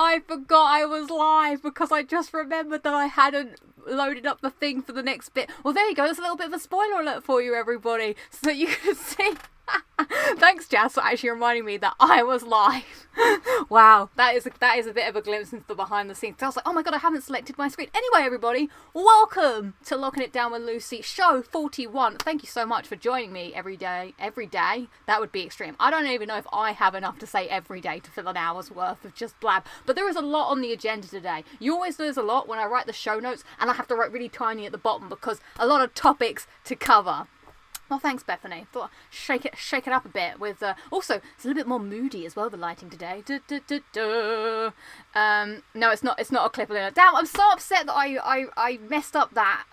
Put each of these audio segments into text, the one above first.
I forgot I was live because I just remembered that I hadn't loaded up the thing for the next bit. Well, there you go. There's a little bit of a spoiler alert for you, everybody, so that you can see. Thanks, Jazz, for actually reminding me that I was live. Wow, that is a bit of a glimpse into the behind the scenes. I was like, oh my god, I haven't selected my screen. Anyway, everybody, welcome to Locking It Down with Lucy, show 41. Thank you so much for joining me every day. Every day? That would be extreme. I don't even know if I have enough to say every day to fill an hour's worth of just blab. But there is a lot on the agenda today. You always know there's a lot when I write the show notes, and I have to write really tiny at the bottom because a lot of topics to cover. Well, thanks, Bethany. Thought I'd shake it up a bit with. Also, it's a little bit more moody as well. The lighting today. No, it's not. It's not a clip of it. Damn! I'm so upset that I messed up that.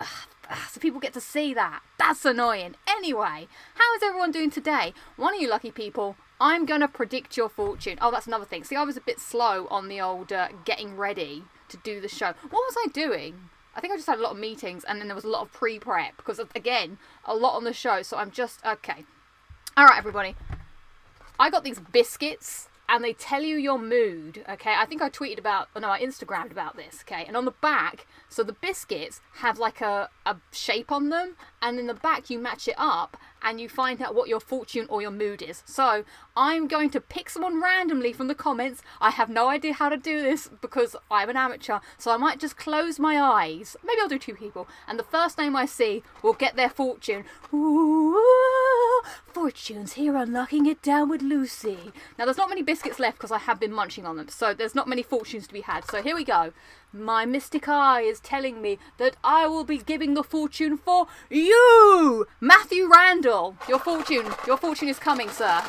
So people get to see that. That's annoying. Anyway, how is everyone doing today? One of you lucky people. I'm gonna predict your fortune. Oh, that's another thing. See, I was a bit slow on the old getting ready to do the show. What was I doing? I think I just had a lot of meetings and then there was a lot of pre-prep because, again, a lot on the show. So I'm just, okay. All right, everybody. I got these biscuits and they tell you your mood, okay? I think I tweeted about, oh no, I Instagrammed about this, okay? And on the back, so the biscuits have like a shape on them, and in the back you match it up and you find out what your fortune or your mood is. So I'm going to pick someone randomly from the comments. I have no idea how to do this because I'm an amateur, so I might just close my eyes. Maybe I'll do two people, and the first name I see will get their fortune. Ooh, fortunes here on Locking It Down with Lucy. Now there's not many biscuits left because I have been munching on them, so there's not many fortunes to be had. So here we go. My mystic eye is telling me that I will be giving the fortune for you, Matthew Randall. Your fortune is coming, sir.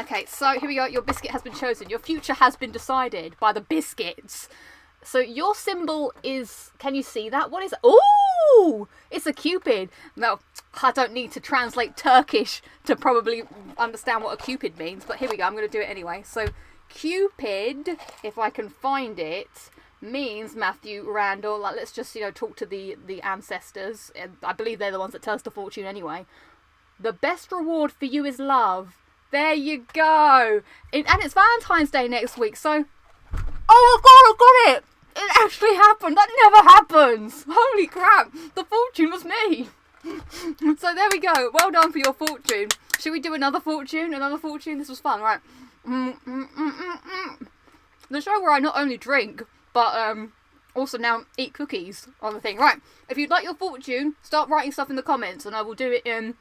Okay, so here we go. Your biscuit has been chosen. Your future has been decided by the biscuits. So your symbol is, can you see that? What is it? Ooh, it's a cupid. No, I don't need to translate Turkish to probably understand what a cupid means, but here we go. I'm going to do it anyway. So cupid, if I can find it, means Matthew Randall. Like, let's just, talk to the ancestors. I believe they're the ones that tell us the fortune anyway. The best reward for you is love. There you go. And it's Valentine's Day next week, so... Oh, I've got it! It actually happened. That never happens. Holy crap. The fortune was me. So there we go. Well done for your fortune. Should we do another fortune? Another fortune? This was fun, right? The show where I not only drink, but also now eat cookies on the thing. Right. If you'd like your fortune, start writing stuff in the comments and I will do it in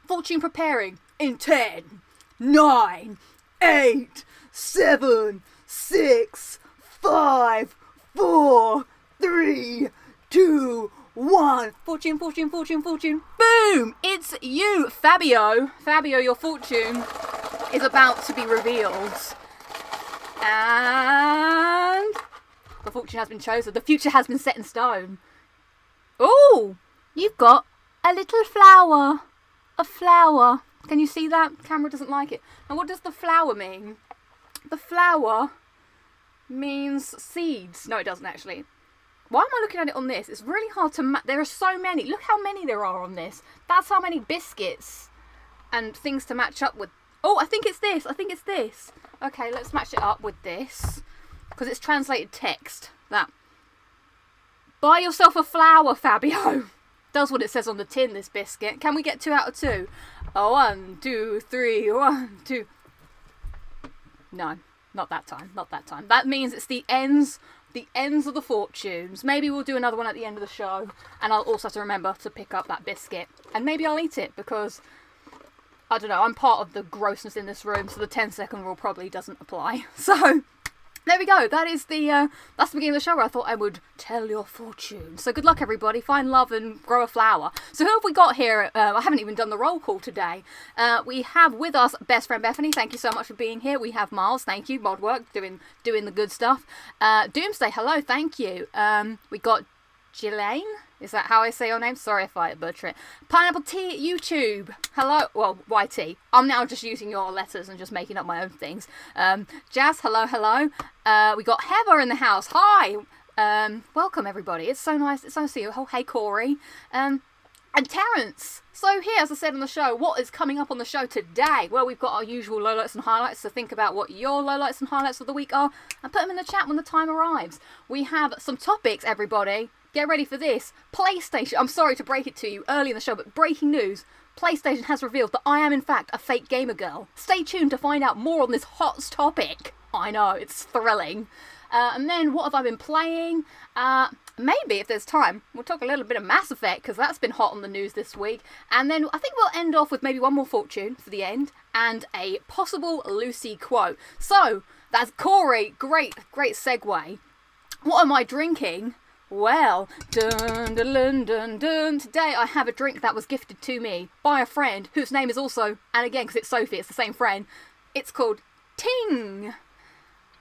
fortune preparing in 10, 9, 8, 7, 6, 5, 4, 3, 2, 1. Fortune. Boom! It's you, Fabio. Fabio, your fortune is about to be revealed. And the fortune has been chosen. The future has been set in stone. Oh, you've got a little flower. A flower. Can you see that? Camera doesn't like it. And what does the flower mean? The flower means seeds. No, it doesn't actually. Why am I looking at it on this? It's really hard to there are so many. Look how many there are on this. That's how many biscuits and things to match up with. Oh, I think it's this. Okay, let's match it up with this. Because it's translated text. That. Buy yourself a flower, Fabio. Does what it says on the tin, this biscuit. Can we get 2 out of 2? Oh, 1, 2, 3, 1, 2. No, not that time. That means it's the ends of the fortunes. Maybe we'll do another one at the end of the show. And I'll also have to remember to pick up that biscuit. And maybe I'll eat it because... I don't know, I'm part of the grossness in this room, so the 10-second rule probably doesn't apply. So, there we go. That's the beginning of the show where I thought I would tell your fortune. So good luck, everybody. Find love and grow a flower. So who have we got here? I haven't even done the roll call today. We have with us best friend Bethany. Thank you so much for being here. We have Miles. Thank you. Mod work, doing the good stuff. Doomsday. Hello. Thank you. We got Ghislaine. Is that how I say your name? Sorry if I butcher it. Pineapple Tea YouTube. Hello. Well, YT. I'm now just using your letters and just making up my own things. Jazz. Hello. We got Heather in the house. Hi. Welcome everybody. It's so nice. It's nice to see you. Oh, hey Corey. And Terence. So here, as I said on the show, what is coming up on the show today? Well, we've got our usual lowlights and highlights, so think about what your lowlights and highlights of the week are and put them in the chat when the time arrives. We have some topics, everybody. Get ready for this. PlayStation, I'm sorry to break it to you early in the show, but breaking news. PlayStation has revealed that I am in fact a fake gamer girl. Stay tuned to find out more on this hot topic. I know, it's thrilling. And then what have I been playing? Maybe if there's time, we'll talk a little bit of Mass Effect because that's been hot on the news this week. And then I think we'll end off with maybe one more fortune for the end and a possible Lucy quote. So that's Corey. Great segue. What am I drinking? Well, dun dun dun dun dun. Today I have a drink that was gifted to me by a friend whose name is also, and again because it's Sophie, it's the same friend. It's called Ting.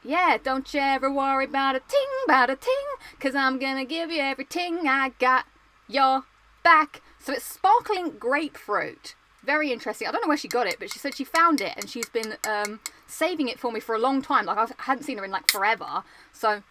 Yeah, don't you ever worry about a ting, cause I'm gonna give you everything I got your back. So it's sparkling grapefruit. Very interesting. I don't know where she got it, but she said she found it and she's been saving it for me for a long time. Like I hadn't seen her in like forever. So,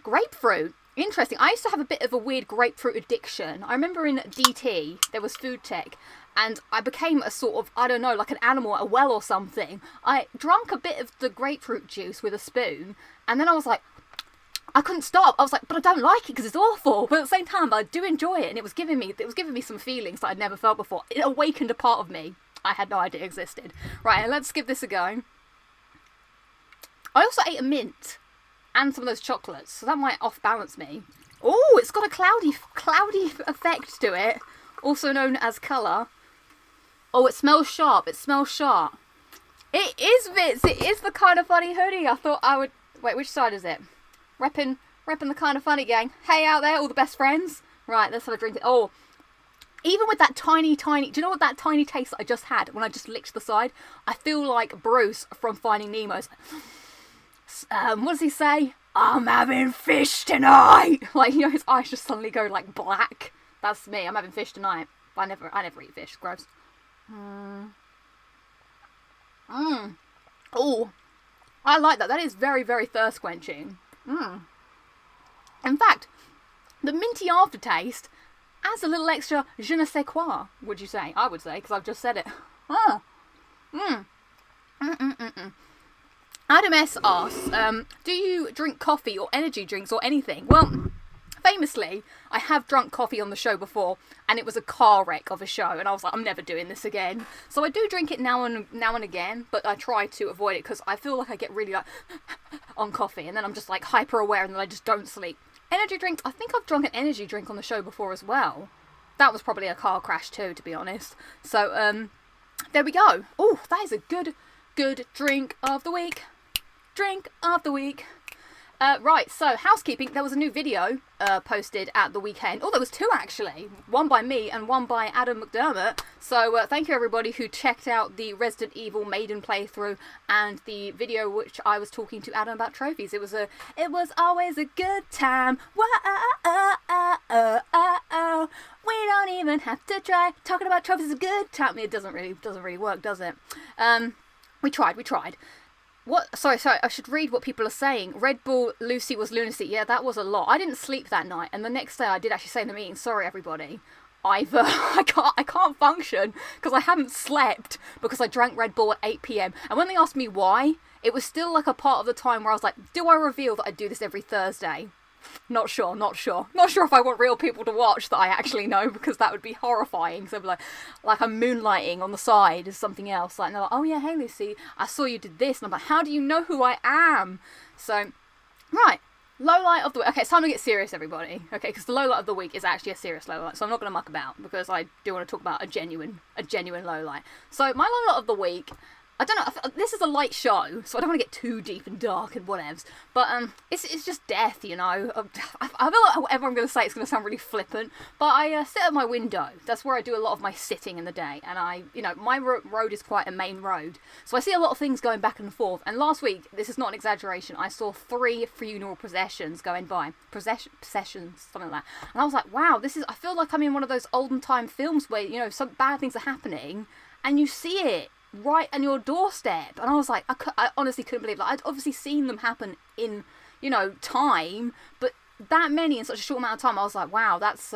grapefruit. Interesting. I used to have a bit of a weird grapefruit addiction. I remember in DT, there was food tech, and I became a sort of, I don't know, like an animal at a well or something. I drank a bit of the grapefruit juice with a spoon, and then I was like, I couldn't stop. I was like, but I don't like it because it's awful. But at the same time, I do enjoy it, and it was giving me some feelings that I'd never felt before. It awakened a part of me I had no idea existed. Right, and let's give this a go. I also ate a mint and some of those chocolates, so that might off-balance me. Oh, it's got a cloudy effect to it, also known as colour. Oh, it smells sharp. It smells sharp. It is Vince. It is the Kind of Funny hoodie. I thought I would... Wait, which side is it? Repping the Kind of Funny gang. Hey out there, all the best friends. Right, let's have a drink. Oh, even with that tiny... Do you know what that tiny taste that I just had when I just licked the side? I feel like Bruce from Finding Nemo's. What does he say? I'm having fish tonight. Like, you know, his eyes just suddenly go like black. That's me. I'm having fish tonight. I never eat fish. Gross. Oh, I like that. That is very, very thirst quenching. In fact, the minty aftertaste adds a little extra je ne sais quoi. Would you say? I would say because I've just said it. Adam S asks, do you drink coffee or energy drinks or anything? Well, famously, I have drunk coffee on the show before, and it was a car wreck of a show, and I was like, I'm never doing this again. So I do drink it now and again, but I try to avoid it because I feel like I get really like on coffee, and then I'm just like hyper aware, and then I just don't sleep. Energy drinks, I think I've drunk an energy drink on the show before as well. That was probably a car crash too, to be honest. So there we go. Oh, that is a good drink of the week. Drink of the week. Right, so housekeeping. There was a new video posted at the weekend. Oh, there was two actually. One by me and one by Adam McDermott. So thank you everybody who checked out the Resident Evil Maiden playthrough and the video which I was talking to Adam about trophies. It was always a good time. Whoa, we don't even have to try. Talking about trophies is a good time. It doesn't really work, does it? We tried. What? Sorry, I should read what people are saying. Red Bull, Lucy was lunacy. Yeah, that was a lot. I didn't sleep that night, and the next day I did actually say in the meeting, sorry everybody, I can't function because I haven't slept because I drank Red Bull at 8 p.m. And when they asked me why, it was still like a part of the time where I was like, do I reveal that I do this every Thursday? Not sure if I want real people to watch that I actually know, because that would be horrifying. So like I'm moonlighting on the side as something else. Like, and they're like, oh yeah, hey Lucy, I saw you did this. And I'm like, how do you know who I am? So, right, low light of the week. Okay, it's time to get serious, everybody. Okay, because the low light of the week is actually a serious low light. So I'm not going to muck about because I do want to talk about a genuine low light. So my low light of the week, I don't know, this is a light show, so I don't want to get too deep and dark and whatevs, but it's just death, you know. I feel like whatever I'm going to say, it's going to sound really flippant, but I sit at my window. That's where I do a lot of my sitting in the day, and my road is quite a main road, so I see a lot of things going back and forth, and last week, this is not an exaggeration, I saw 3 funeral processions going by. Processions, something like that. And I was like, wow, I feel like I'm in one of those olden time films where, you know, some bad things are happening, and you see it right on your doorstep. And I was like, I honestly couldn't believe that. I'd obviously seen them happen in, you know, time, but that many in such a short amount of time, I was like, wow, that's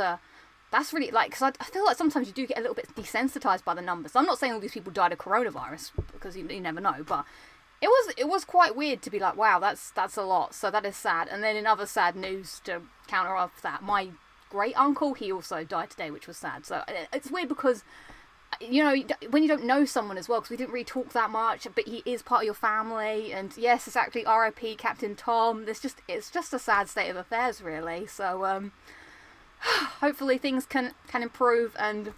That's really, like, because I feel like sometimes you do get a little bit desensitized by the numbers. I'm not saying all these people died of coronavirus, because you never know, but it was quite weird to be like, wow, that's a lot. So that is sad. And then in other sad news to counter off that, my great uncle, he also died today, which was sad. So it's weird because, you know, when you don't know someone as well, because we didn't really talk that much, but he is part of your family, and yes, it's actually R.I.P. Captain Tom. It's just a sad state of affairs, really. So hopefully things can improve, and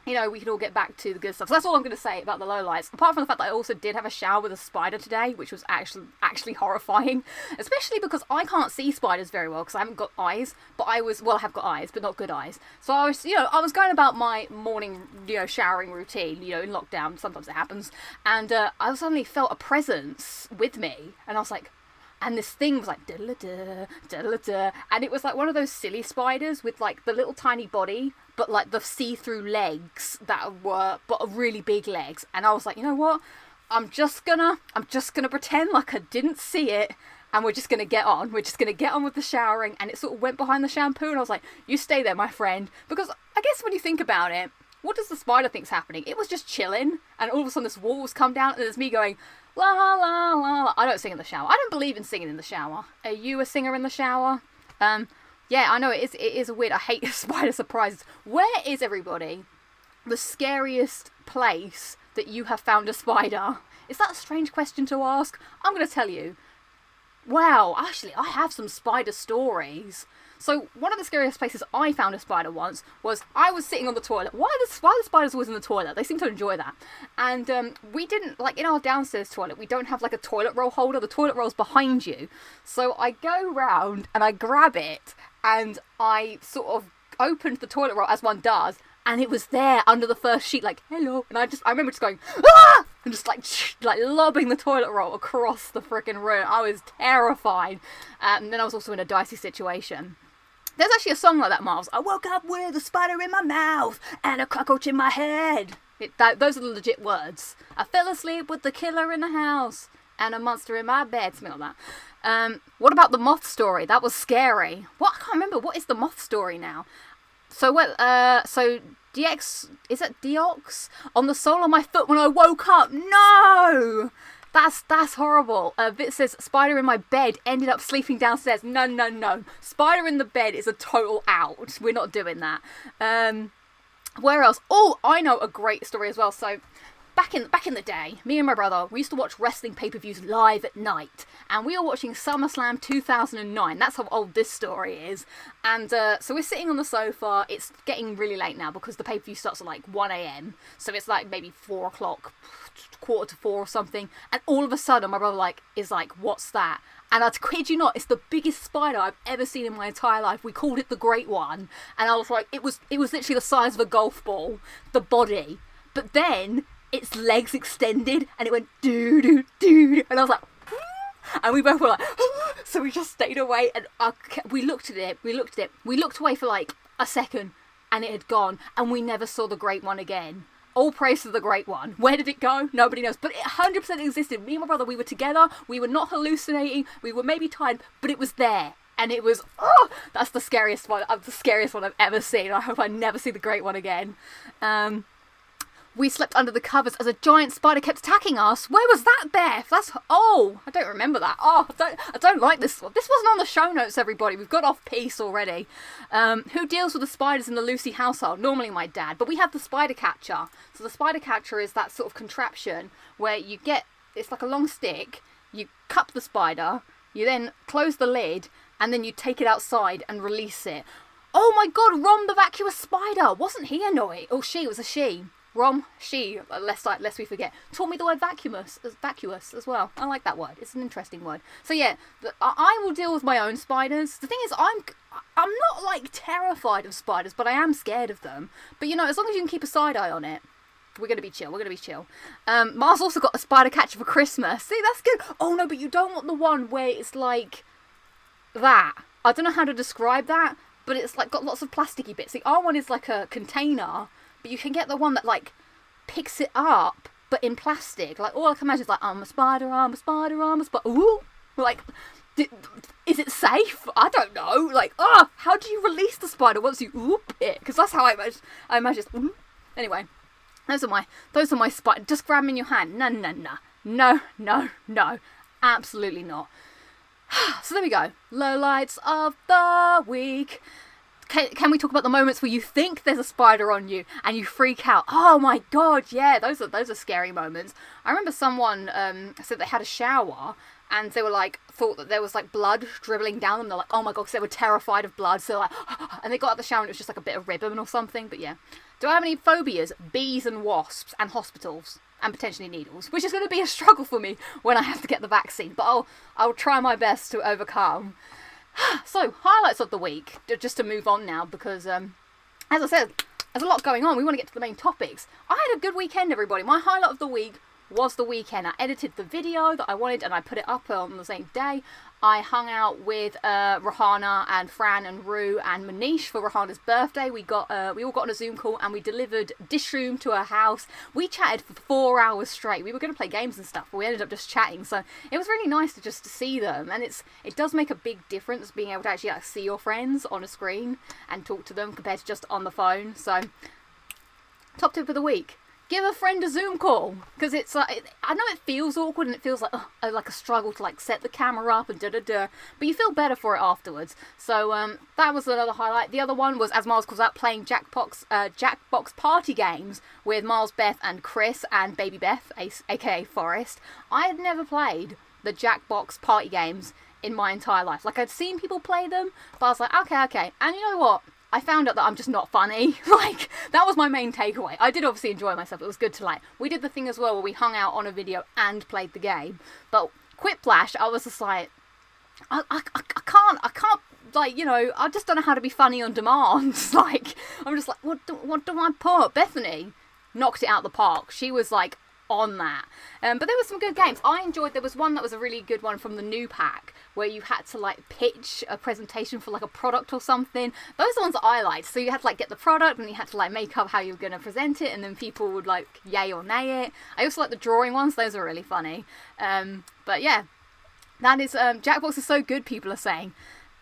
you know, we can all get back to the good stuff. So that's all I'm going to say about the lowlights. Apart from the fact that I also did have a shower with a spider today, which was actually horrifying. Especially because I can't see spiders very well because I haven't got eyes. But I have got eyes, but not good eyes. So I was going about my morning, you know, showering routine, you know, in lockdown. Sometimes it happens. And I suddenly felt a presence with me. And I was like, and this thing was like, da-da-da, da-da-da, and it was like one of those silly spiders with like the little tiny body, but like the see-through legs but really big legs. And I was like, you know what? I'm just gonna pretend like I didn't see it, and we're just gonna get on. We're just gonna get on with the showering. And it sort of went behind the shampoo, and I was like, you stay there, my friend. Because I guess when you think about it, what does the spider think's happening? It was just chilling, and all of a sudden this wall's come down, and there's me going, la la la la. I don't sing in the shower. I don't believe in singing in the shower. Are you a singer in the shower? Yeah, I know it is weird. I hate spider surprises. Where is, everybody, the scariest place that you have found a spider? Is that a strange question to ask? I'm going to tell you. Wow, actually, I have some spider stories. So one of the scariest places I found a spider once was I was sitting on the toilet. Why are the spiders always in the toilet? They seem to enjoy that. And we didn't, like, in our downstairs toilet, we don't have like a toilet roll holder. The toilet roll's behind you. So I go round and I grab it, and I sort of opened the toilet roll as one does, and it was there under the first sheet, like, hello. And I remember just going, ah! And just like lobbing the toilet roll across the freaking room. I was terrified. And then I was also in a dicey situation. There's actually a song like that, Miles. I woke up with a spider in my mouth and a cockroach in my head. Those are the legit words. I fell asleep with the killer in the house and a monster in my bed. Something like that. What about the moth story? That was scary. What? I can't remember. What is the moth story now? So DX, is it Deox? On the sole of my foot when I woke up. No! That's horrible. Vit says, spider in my bed, ended up sleeping downstairs. No. Spider in the bed is a total out. We're not doing that. Where else? Oh, I know a great story as well. So, back in the day, me and my brother, we used to watch wrestling pay-per-views live at night. And we were watching SummerSlam 2009. That's how old this story is. And so we're sitting on the sofa. It's getting really late now because the pay-per-view starts at like 1 a.m. So it's like maybe 4 o'clock, 3:45 or something. And all of a sudden, my brother is like, what's that? And I kid you not, it's the biggest spider I've ever seen in my entire life. We called it the Great One. And I was like, it was literally the size of a golf ball, the body. But then its legs extended and it went doo. And I was like, and we both were like, so we just stayed away, and we looked at it. We looked away for like a second, and it had gone, and we never saw the Great One again. All praise to the Great One. Where did it go? Nobody knows. But it 100% existed. Me and my brother, we were together. We were not hallucinating. We were maybe tired, but it was there. And it was, that's the scariest one. The scariest one I've ever seen. I hope I never see the Great One again. We slept under the covers as a giant spider kept attacking us. Where was that, Beth? I don't remember that. I don't like this one. This wasn't on the show notes, everybody. We've got off piece already. Who deals with the spiders in the Lucy household? Normally my dad, but we have the spider catcher. So the spider catcher is that sort of contraption where it's like a long stick, you cup the spider, you then close the lid, and then you take it outside and release it. Oh my god, Rom the vacuous spider! Wasn't he annoying? Oh, it was a she. Rom, she, lest we forget, taught me the word vacuous as well. I like that word. It's an interesting word. So yeah, I will deal with my own spiders. The thing is, I'm not like terrified of spiders, but I am scared of them. But you know, as long as you can keep a side eye on it, we're going to be chill. Mars also got a spider catcher for Christmas. See, that's good. Oh no, but you don't want the one where it's like that. I don't know how to describe that, but it's like got lots of plasticky bits. The our one is like a container, but you can get the one that like picks it up, but in plastic. Like all I can imagine is like, I'm a spider. Ooh, like Is it safe? I don't know. Like, how do you release the spider once you oop it? Because that's how I imagine. Anyway, those are my spider. Just grab them in your hand. No. Absolutely not. So there we go. Lowlights of the week. Can we talk about the moments where you think there's a spider on you and you freak out? Oh my god, yeah, those are scary moments. I remember someone said they had a shower and they were like, thought that there was like blood dribbling down them. They're like, oh my god, because they were terrified of blood. So like, and they got out of the shower and it was just like a bit of ribbon or something. But yeah, do I have any phobias? Bees and wasps and hospitals and potentially needles, which is going to be a struggle for me when I have to get the vaccine. But I'll try my best to overcome. So, highlights of the week, just to move on now, because, as I said, there's a lot going on. We want to get to the main topics. I had a good weekend, everybody. My highlight of the week was the weekend. I edited the video that I wanted, and I put it up on the same day. I hung out with Rahana and Fran and Rue and Manish for Rahana's birthday. We all got on a Zoom call and we delivered dish room to her house. We chatted for 4 hours straight. We were going to play games and stuff, but we ended up just chatting. So it was really nice to just see them, and it does make a big difference being able to actually see your friends on a screen and talk to them compared to just on the phone. So, top tip of the week. Give a friend a Zoom call, because it's like, I know it feels awkward and it feels like like a struggle to like set the camera up and but you feel better for it afterwards. So that was another highlight. The other one was, as Miles calls out, playing Jackbox party games with Miles, Beth and Chris and Baby Beth, aka Forrest. I had never played the Jackbox party games in my entire life. Like, I'd seen people play them, but I was like, okay, and you know what? I found out that I'm just not funny. Like, that was my main takeaway. I did obviously enjoy myself. It was good to, like, we did the thing as well where we hung out on a video and played the game. But Quiplash, I was just like, I can't, like, you know, I just don't know how to be funny on demand. Like, I'm just like, what do I put? Bethany knocked it out the park. She was, like, on that. But there were some good games. I enjoyed, there was one that was a really good one from the new pack where you had to like pitch a presentation for like a product or something. Those are the ones that I liked. So you had to like get the product and you had to like make up how you were going to present it, and then people would like yay or nay it. I also like the drawing ones. Those are really funny. But yeah, that is Jackbox is so good, people are saying.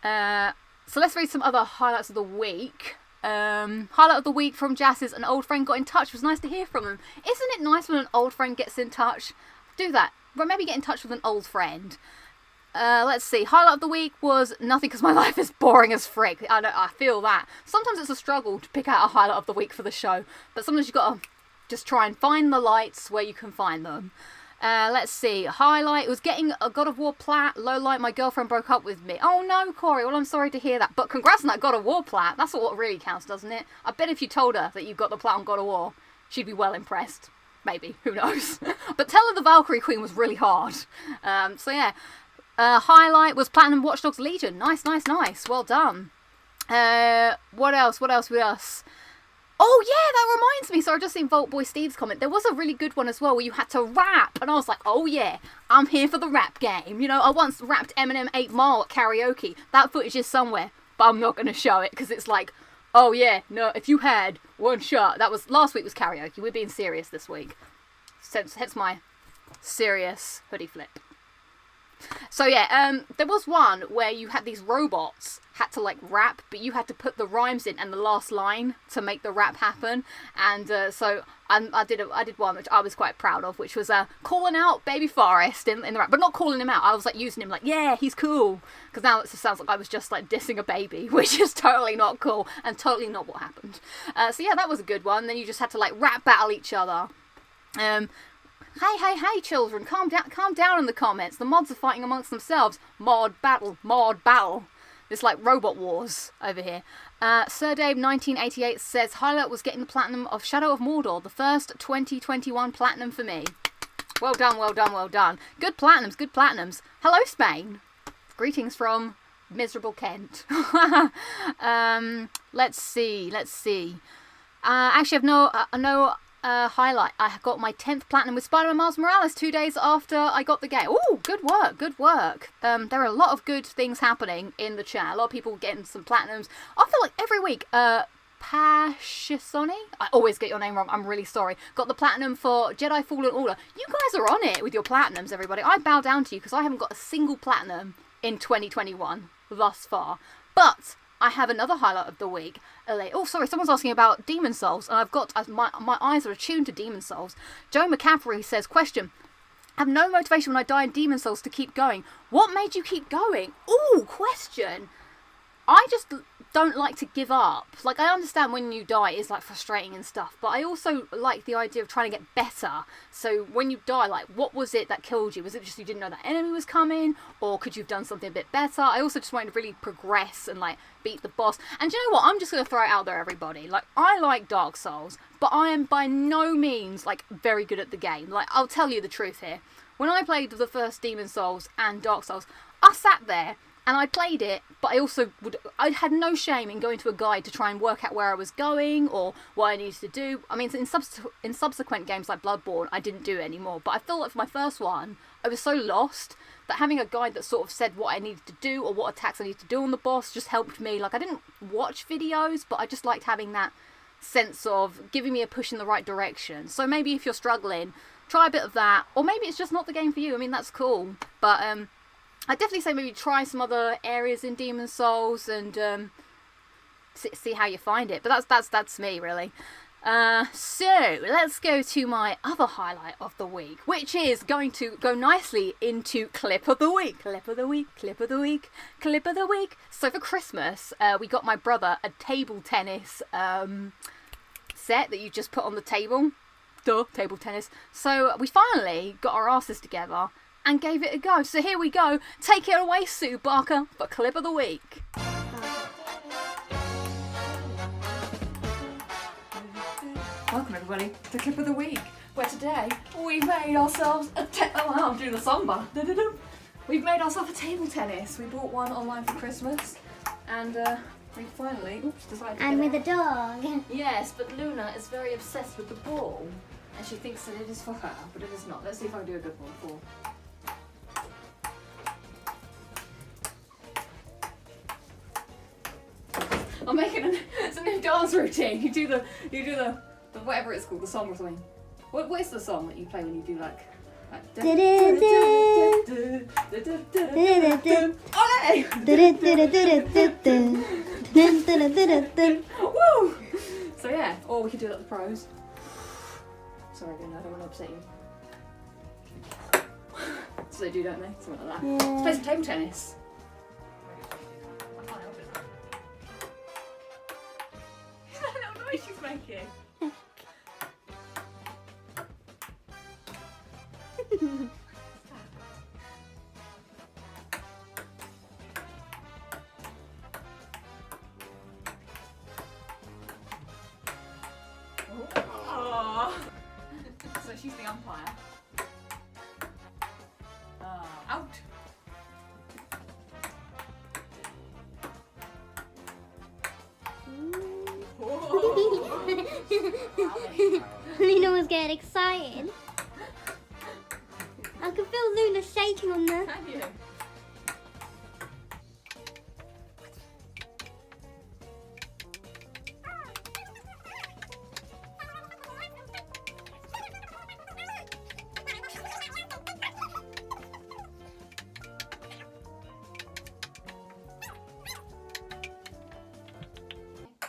So let's read some other highlights of the week. Highlight of the week from Jasses: an old friend got in touch. It was nice to hear from him. Isn't it nice when an old friend gets in touch? Do that. But maybe get in touch with an old friend. Let's see. Highlight of the week was nothing, because my life is boring as frick. I feel that. Sometimes it's a struggle to pick out a highlight of the week for the show, but sometimes you've got to just try and find the lights where you can find them. Let's see. Highlight was getting a God of War plat. Lowlight, my girlfriend broke up with me. Oh no, Corey. Well, I'm sorry to hear that. But congrats on that God of War plat. That's what really counts, doesn't it? I bet if you told her that you got the plat on God of War, she'd be well impressed. Maybe. Who knows? But tell her the Valkyrie Queen was really hard. So yeah. Highlight was Platinum Watch Dogs Legion. Nice. Well done. What else? Oh yeah, that reminds me. So I just seen Vault Boy Steve's comment. There was a really good one as well where you had to rap, and I was like, oh yeah, I'm here for the rap game. You know, I once rapped Eminem 8 Mile at karaoke. That footage is somewhere, but I'm not going to show it because it's like, oh yeah, no, if you had one shot. That was, last week was karaoke. We're being serious this week. Hence my serious hoodie flip. So yeah, there was one where you had these robots had to like rap, but you had to put the rhymes in and the last line to make the rap happen. And so I did one which I was quite proud of, which was calling out Baby Forrest in the rap, but not calling him out. I was like using him like, yeah, he's cool, because now it just sounds like I was just like dissing a baby, which is totally not cool and totally not what happened. So yeah, that was a good one. Then you just had to like rap battle each other. Hey, children, calm down in the comments. The mods are fighting amongst themselves. Mod battle. It's like robot wars over here. Sir Dave 1988 says, highlight was getting the platinum of Shadow of Mordor, the first 2021 platinum for me. Well done. Good platinums. Hello, Spain. Greetings from miserable Kent. Let's see. Actually, I've no highlight. I got my 10th platinum with Spider-Man Miles Morales 2 days after I got the game. Ooh, good work. There are a lot of good things happening in the chat. A lot of people getting some platinums. I feel like every week, Pashisoni? I always get your name wrong. I'm really sorry. Got the platinum for Jedi Fallen Order. You guys are on it with your platinums, everybody. I bow down to you because I haven't got a single platinum in 2021 thus far. But I have another highlight of the week. Oh, sorry, someone's asking about Demon Souls, and I've got, my eyes are attuned to Demon Souls. Joe McCaffrey says, question, I have no motivation when I die in Demon Souls to keep going. What made you keep going? Ooh, question. I just don't like to give up. Like, I understand when you die it's like frustrating and stuff, but I also like the idea of trying to get better. So when you die, like, what was it that killed you? Was it just you didn't know that enemy was coming, or could you have done something a bit better? I also just wanted to really progress and like beat the boss. And do you know what? I'm just gonna throw it out there, everybody. Like, I like Dark Souls, but I am by no means like very good at the game. Like, I'll tell you the truth here. When I played the first Demon Souls and Dark Souls, I sat there and I played it, but I had no shame in going to a guide to try and work out where I was going or what I needed to do. I mean, in subsequent games like Bloodborne, I didn't do it anymore. But I feel like for my first one, I was so lost that having a guide that sort of said what I needed to do or what attacks I needed to do on the boss just helped me. Like, I didn't watch videos, but I just liked having that sense of giving me a push in the right direction. So maybe if you're struggling, try a bit of that. Or maybe it's just not the game for you. I mean, that's cool. But, I'd definitely say maybe try some other areas in Demon Souls and see how you find it. But that's me, really. So let's go to my other highlight of the week, which is going to go nicely into clip of the week. Clip of the week, clip of the week, clip of the week. So for Christmas, we got my brother a table tennis set that you just put on the table. Duh, table tennis. So we finally got our asses together and gave it a go. So here we go. Take it away, Sue Barker, for clip of the week. Welcome everybody to clip of the week, where today we made ourselves I'll do the song bar. We've made ourselves a table tennis. We bought one online for Christmas, and we finally decided to and get with a dog. Yes, but Luna is very obsessed with the ball, and she thinks that it is for her, but it is not. Let's see if I can do a good one for. I'm making it's a new dance routine. You do the whatever it's called, the song or something. What is the song that you play when you do like Woo! So yeah, or we could do it at the pros. Sorry, I don't want to upset you. So they do, don't they? Something like that. Yeah. Let's play some table tennis. She's making. Oh. So she's the umpire. Out. Luna was getting excited. I could feel Luna shaking on there. Can you?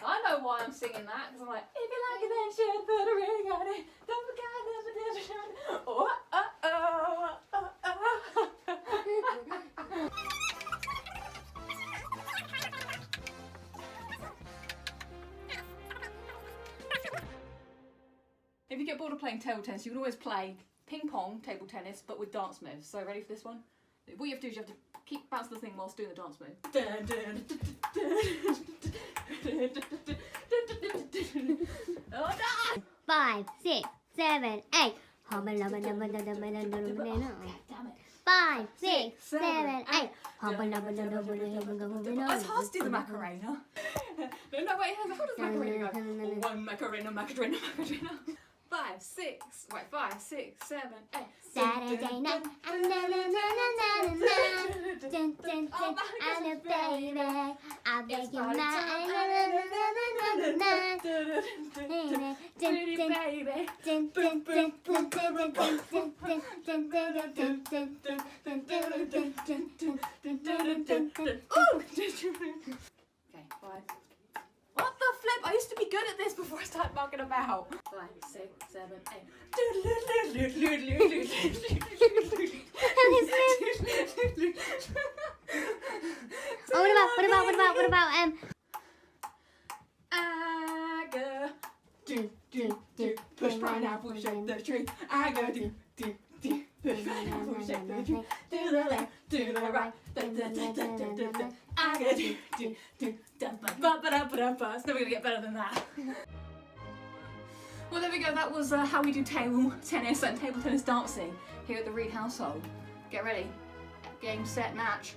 I know why I'm singing that, because I'm like, if you like it then shit, put a ring on it, don't forget never did it. Oh, oh, oh, oh, oh. If you get bored of playing table tennis, you can always play ping pong table tennis, but with dance moves. So ready for this one? What you have to do is you have to keep bouncing the thing whilst doing the dance move. Oh no! 5, 6, 7, 8. Damn it. 5, 6, 7, 8. It's hard to do the Macarena. No, wait, how does Macarena go? One Macarena. 5, 6, 7, 8. Saturday night, and a baby, I beg you Okay, 5. What the flip? I used to be good at this before I started mucking about. 5, 6, 7, 8. What about I go push pineapple, shake the tree. I go push pineapple, shake the tree. To the left, to the right. I go It's never gonna get better than that. Well, there we go. That was how we do table tennis and table tennis dancing here at the Reed household. Get ready. Game, set, match.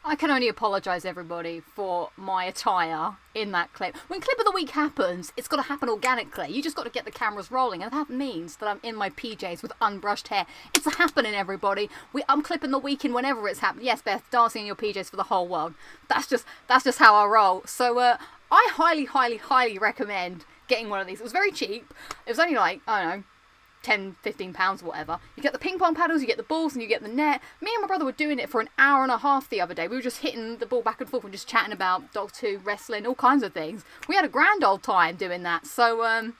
I can only apologise, everybody, for my attire in that clip. When Clip of the Week happens, it's got to happen organically. You just got to get the cameras rolling, and that means that I'm in my PJs with unbrushed hair. It's happening, everybody. I'm clipping the week in whenever it's happening. Yes, Beth, dancing in your PJs for the whole world. That's just how I roll. So I highly recommend getting one of these. It was very cheap. It was only like, I don't know, £10-15 or whatever. You get the ping pong paddles, you get the balls, and you get the net. Me and my brother were doing it for an hour and a half the other day. We were just hitting the ball back and forth and just chatting about Doctor Who, wrestling, all kinds of things. We had a grand old time doing that. So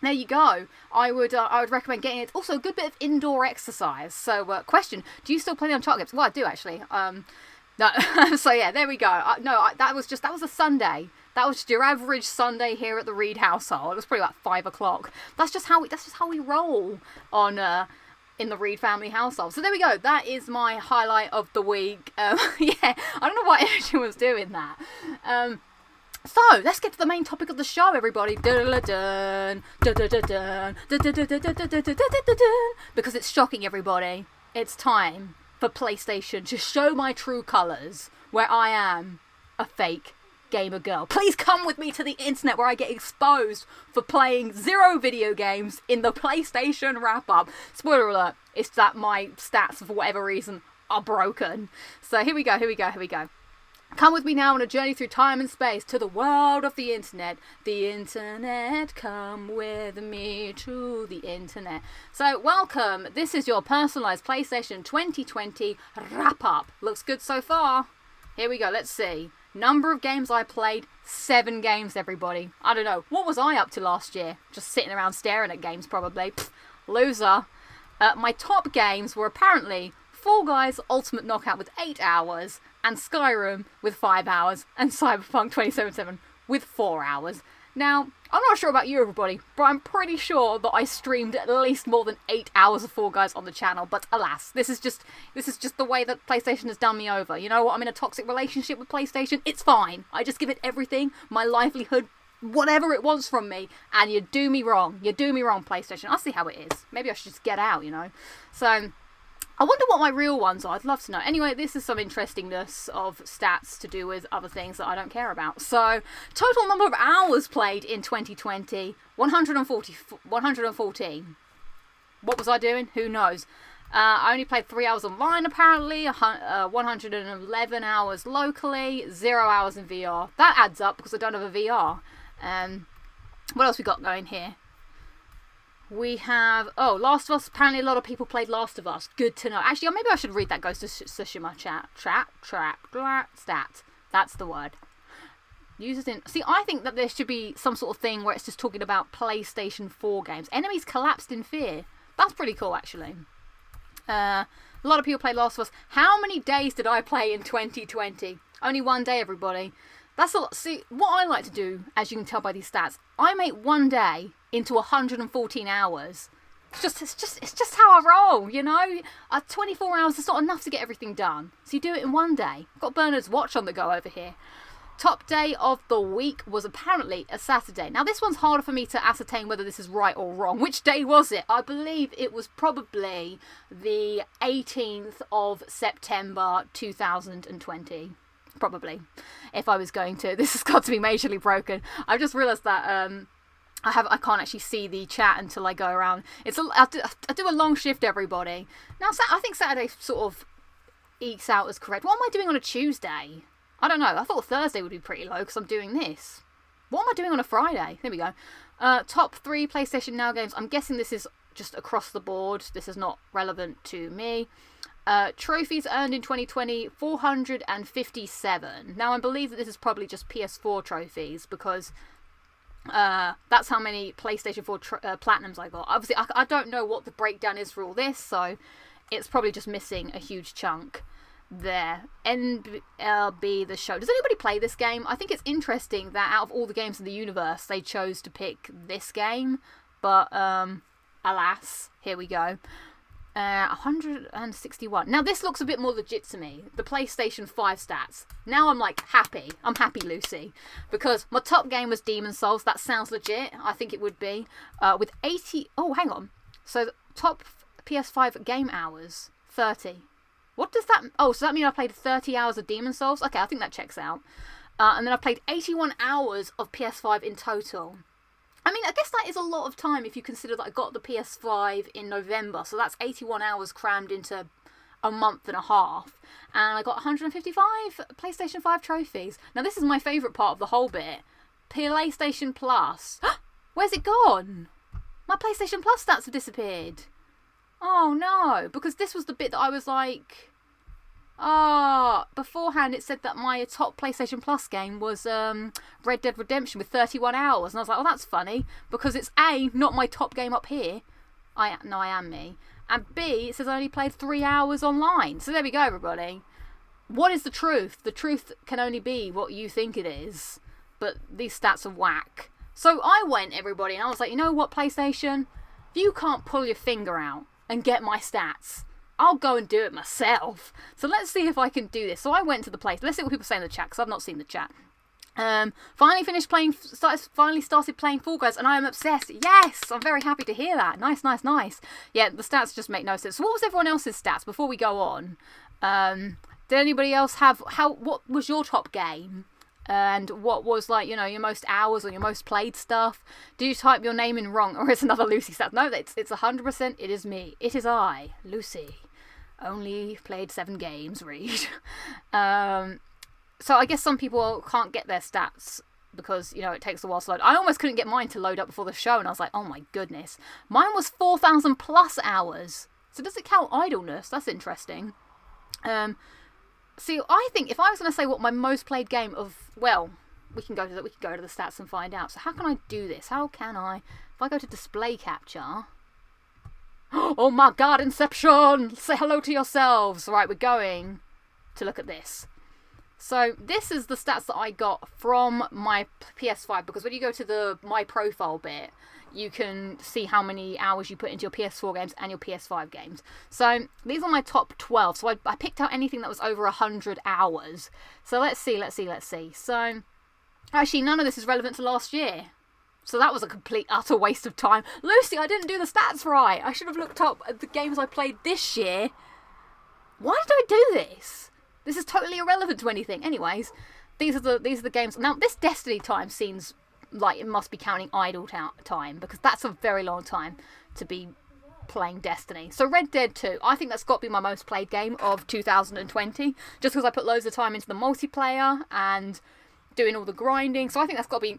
there you go. I would recommend getting it. Also, a good bit of indoor exercise. So question: do you still play the Uncharted games? Well, I do actually. No. So yeah, there we go. That was a Sunday. That was just your average Sunday here at the Reed household. It was probably about 5 o'clock. That's just how we roll on in the Reed family household. So there we go. That is my highlight of the week. Yeah, I don't know why everyone was doing that. So let's get to the main topic of the show, everybody. Because it's shocking, everybody. It's time for PlayStation to show my true colours, where I am a fake gamer girl. Please come with me to the internet where I get exposed for playing 0 video games in the PlayStation wrap-up. Spoiler alert, it's that my stats, for whatever reason, are broken. So here we go. Come with me now on a journey through time and space to the world of the internet. The internet, come with me to the internet. So welcome, this is your personalised PlayStation 2020 wrap-up. Looks good so far. Here we go, let's see. Number of games I played, 7 games, everybody. I don't know, what was I up to last year? Just sitting around staring at games, probably. Pfft, loser. My top games were apparently Fall Guys Ultimate Knockout with 8 hours, and Skyrim with 5 hours, and Cyberpunk 2077 with 4 hours. Now, I'm not sure about you, everybody, but I'm pretty sure that I streamed at least more than 8 hours of Fall Guys on the channel, but alas, this is just the way that PlayStation has done me over. You know what? I'm in a toxic relationship with PlayStation. It's fine. I just give it everything, my livelihood, whatever it wants from me, and you do me wrong. You do me wrong, PlayStation. I'll see how it is. Maybe I should just get out, you know? So I wonder what my real ones are. I'd love to know. Anyway, this is some interestingness of stats to do with other things that I don't care about. So, total number of hours played in 2020, 114. What was I doing? Who knows? I only played 3 hours online, apparently, 111 hours locally, 0 hours in VR. That adds up because I don't have a VR. What else we got going here? We have, Last of Us. Apparently a lot of people played Last of Us. Good to know. Actually, maybe I should read that Ghost of Tsushima stat. That's the word. Users in... See, I think that there should be some sort of thing where it's just talking about PlayStation 4 games. Enemies collapsed in fear. That's pretty cool, actually. A lot of people played Last of Us. How many days did I play in 2020? Only 1 day, everybody. That's a lot. See, what I like to do, as you can tell by these stats, I make 1 day into 114 hours. It's just how I roll, you know? 24 hours is not enough to get everything done. So you do it in 1 day. Got Bernard's watch on the go over here. Top day of the week was apparently a Saturday. Now this one's harder for me to ascertain whether this is right or wrong. Which day was it? I believe it was probably the 18th of September 2020. Probably. If I was going to. This has got to be majorly broken. I've just realised that I can't actually see the chat until I go around. I do a long shift, everybody. Now, I think Saturday sort of ekes out as correct. What am I doing on a Tuesday? I don't know. I thought Thursday would be pretty low because I'm doing this. What am I doing on a Friday? There we go. Top 3 PlayStation Now games. I'm guessing this is just across the board. This is not relevant to me. Trophies earned in 2020, 457. Now, I believe that this is probably just PS4 trophies because that's how many PlayStation 4 Platinums I got. Obviously, I don't know what the breakdown is for all this, so it's probably just missing a huge chunk there. NLB the show. Does anybody play this game? I think it's interesting that out of all the games in the universe, they chose to pick this game, but alas, here we go. 161. Now this looks a bit more legit to me. The PlayStation 5 stats. Now I'm like happy. I'm happy, Lucy, because my top game was Demon's Souls. That sounds legit. I think it would be with 80. Oh, hang on. So top PS5 game hours 30. What does that? Oh, so that means I played 30 hours of Demon's Souls. Okay, I think that checks out. And then I played 81 hours of PS5 in total. I mean, I guess that is a lot of time if you consider that I got the PS5 in November. So that's 81 hours crammed into a month and a half. And I got 155 PlayStation 5 trophies. Now, this is my favourite part of the whole bit. PlayStation Plus. Where's it gone? My PlayStation Plus stats have disappeared. Oh, no. Because this was the bit that I was like... beforehand it said that my top PlayStation Plus game was Red Dead Redemption with 31 hours. And I was like, oh, that's funny. Because it's A, not my top game up here. I am me. And B, it says I only played 3 hours online. So there we go, everybody. What is the truth? The truth can only be what you think it is. But these stats are whack. So I went, everybody, and I was like, you know what, PlayStation? If you can't pull your finger out and get my stats, I'll go and do it myself. So let's see if I can do this. So I went to the place. Let's see what people say in the chat, because I've not seen the chat. Finally started playing Fall Guys, and I am obsessed. Yes, I'm very happy to hear that. Nice. Yeah, the stats just make no sense. So what was everyone else's stats before we go on? Did anybody else have what was your top game? And what was, like, you know, your most hours or your most played stuff? Do you type your name in wrong, or it's another Lucy stat? No, it's 100%. It is me. It is I, Lucy. Only played 7 games. Read. So I guess some people can't get their stats because, you know, it takes a while to load. I almost couldn't get mine to load up before the show, and I was like, oh my goodness. Mine was 4,000 plus hours. So does it count idleness? That's interesting. See, I think if I was going to say what my most played game of, well, we can go to the stats and find out. So how can I do this? How can I, if I go to display capture? Oh my God, Inception! Say hello to yourselves. Right, we're going to look at this. So this is the stats that I got from my PS5, because when you go to the My Profile bit, you can see how many hours you put into your PS4 games and your PS5 games. So these are my top 12. So I picked out anything that was over 100 hours. So let's see. So actually, none of this is relevant to last year. So that was a complete, utter waste of time. Lucy, I didn't do the stats right. I should have looked up at the games I played this year. Why did I do this? This is totally irrelevant to anything. Anyways, these are the games. Now, this Destiny time seems like it must be counting idle time, because that's a very long time to be playing Destiny. So Red Dead 2, I think that's got to be my most played game of 2020, just because I put loads of time into the multiplayer and doing all the grinding. So I think that's got to be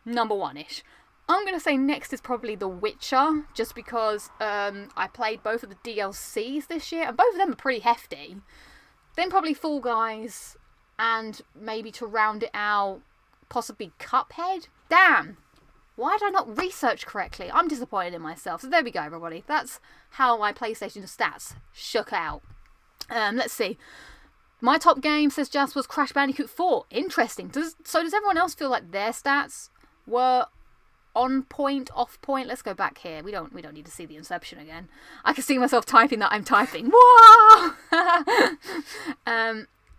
number 1-ish. I'm going to say next is probably The Witcher, just because I played both of the DLCs this year, and both of them are pretty hefty. Then probably Fall Guys, and maybe to round it out, possibly Cuphead. Damn! Why did I not research correctly? I'm disappointed in myself. So there we go, everybody. That's how my PlayStation stats shook out. Let's see. My top game, says Jas, was Crash Bandicoot 4. Interesting. Does everyone else feel like their stats were on point, off point? Let's go back here. We don't need to see the Inception again. I can see myself typing that I'm typing. Whoa!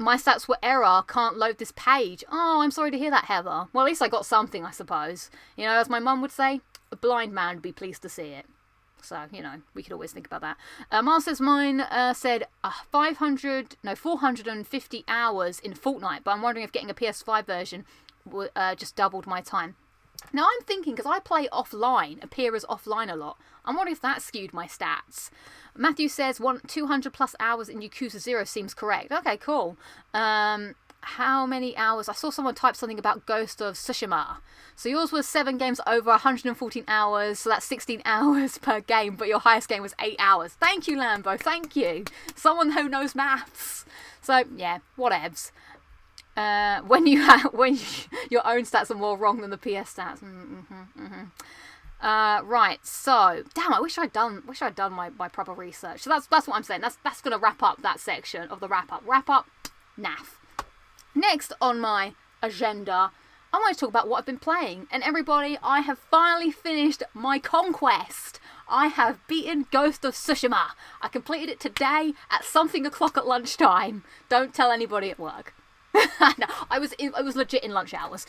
My stats were error, can't load this page. Oh, I'm sorry to hear that, Heather. Well, at least I got something, I suppose. You know, as my mum would say, a blind man would be pleased to see it. So, you know, we could always think about that. Mars says mine said 450 hours in Fortnite, but I'm wondering if getting a PS5 version just doubled my time. Now, I'm thinking, because I play offline, appear as offline a lot, I'm wondering if that skewed my stats. Matthew says 200 plus hours in Yakuza 0 seems correct. Okay, cool. how many hours. I saw someone type something about Ghost of Tsushima. So yours was 7 games over 114 hours. So that's 16 hours per game. But your highest game was 8 hours. Thank you, Lambo. Thank you. Someone who knows maths. So yeah, whatevs. When your own stats are more wrong than the PS stats. Right, so damn, I wish I'd done my proper research. So that's what I'm saying. That's gonna wrap up that section of the wrap up. Naff. Next on my agenda, I want to talk about what I've been playing. And everybody, I have finally finished my conquest. I have beaten Ghost of Tsushima. I completed it today at something o'clock at lunchtime. Don't tell anybody at work. No, I was legit in lunch hours.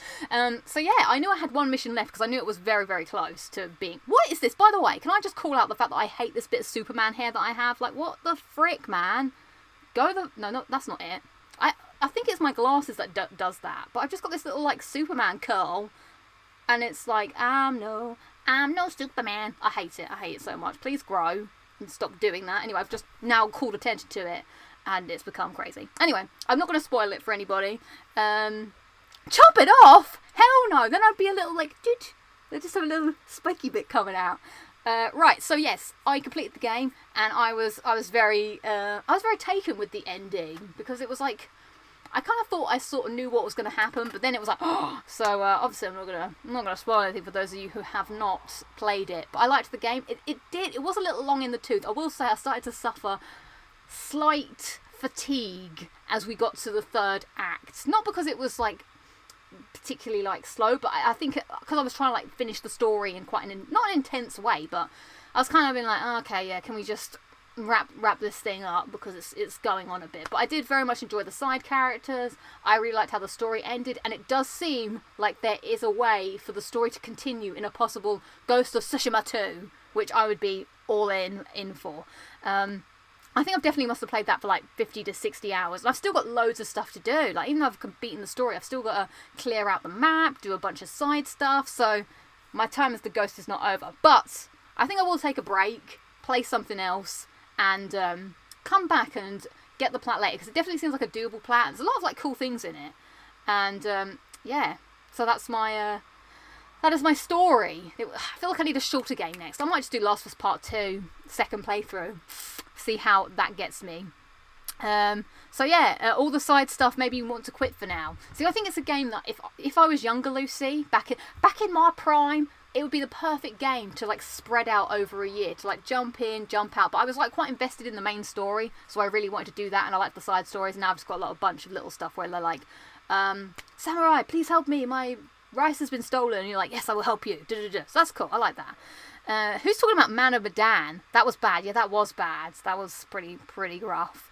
So yeah, I knew I had one mission left because I knew it was very, very close to being... What is this? By the way, can I just call out the fact that I hate this bit of Superman hair that I have? Like, what the frick, man? No, that's not it. I think it's my glasses that does that. But I've just got this little, like, Superman curl. And it's like, I'm no Superman. I hate it. I hate it so much. Please grow and stop doing that. Anyway, I've just now called attention to it. And it's become crazy. Anyway, I'm not going to spoil it for anybody. Chop it off? Hell no. Then I'd be a little like... They just have a little spiky bit coming out. Right, so yes, I completed the game. And I was very taken with the ending. Because it was like... I kind of thought I sort of knew what was going to happen, but then it was like, oh! So obviously I'm not gonna spoil anything for those of you who have not played it. But I liked the game. It was a little long in the tooth. I will say I started to suffer slight fatigue as we got to the third act. Not because it was like particularly like slow, but I think because I was trying to like finish the story in quite not an intense way, but I was kind of being like, oh, okay, yeah, can we just wrap this thing up because it's going on a bit. But I did very much enjoy the side characters. I really liked how the story ended, and it does seem like there is a way for the story to continue in a possible Ghost of Tsushima 2, which I would be all in for. I think I've definitely must have played that for like 50 to 60 hours. And I've still got loads of stuff to do. Like, even though I've beaten the story, I've still got to clear out the map, do a bunch of side stuff. So my time as the ghost is not over. But I think I will take a break, play something else, and come back and get the plat later. Because it definitely seems like a doable plat. There's a lot of like cool things in it. And yeah, so that's my... that is my story. I feel like I need a shorter game next. I might just do Last of Us Part 2, second playthrough. See how that gets me. So yeah, all the side stuff maybe you want to quit for now. See, I think it's a game that if I was younger, Lucy, back in my prime, it would be the perfect game to like spread out over a year, to like jump in, jump out. But I was like quite invested in the main story, so I really wanted to do that, and I like the side stories. And now I've just got a bunch of little stuff where they're like, Samurai, please help me, my rice has been stolen. And you're like, yes, I will help you. So that's cool. I like that. Who's talking about Man of Medan? That was bad. Yeah, that was bad. That was pretty rough.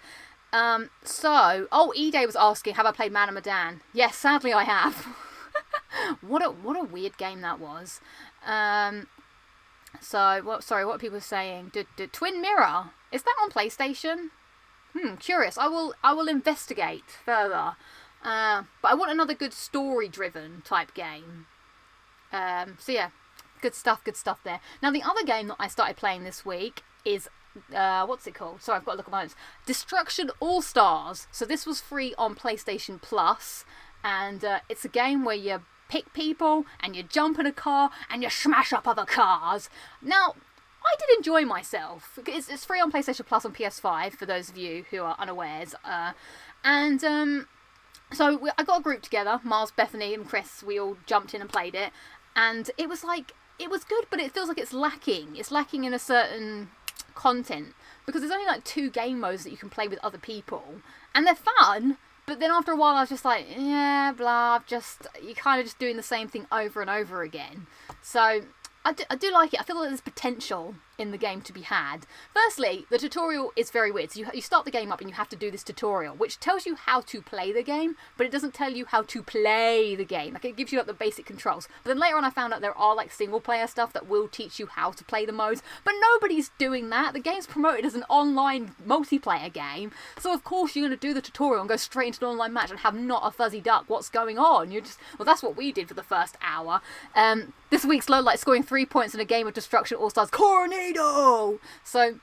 E-Day was asking, have I played Man of Medan? Yes, sadly I have. What a weird game that was. What are people saying? Twin Mirror, is that on PlayStation? Curious. I will investigate further. But I want another good story-driven type game. So yeah, good stuff there. Now the other game that I started playing this week is, what's it called? Sorry, I've got to look at my notes. Destruction All-Stars. So this was free on PlayStation Plus, and it's a game where you pick people, and you jump in a car, and you smash up other cars. Now, I did enjoy myself. It's free on PlayStation Plus on PS5, for those of you who are unawares. So I got a group together, Miles, Bethany and Chris, we all jumped in and played it, and it was good, but it feels like it's lacking. It's lacking in a certain content, because there's only like 2 game modes that you can play with other people, and they're fun, but then after a while I was just like, yeah, blah, you're kind of just doing the same thing over and over again. So I do like it. I feel like there's potential in the game to be had. Firstly, the tutorial is very weird. So you start the game up and you have to do this tutorial, which tells you how to play the game, but it doesn't tell you how to play the game. Like, it gives you like the basic controls. But then later on I found out there are like single player stuff that will teach you how to play the modes, but nobody's doing that. The game's promoted as an online multiplayer game, so of course you're going to do the tutorial and go straight into an online match and have not a fuzzy duck what's going on. Well, that's what we did for the first hour. This week's Lowlights scoring 3 points in a game of Destruction All-Stars Cornado! So,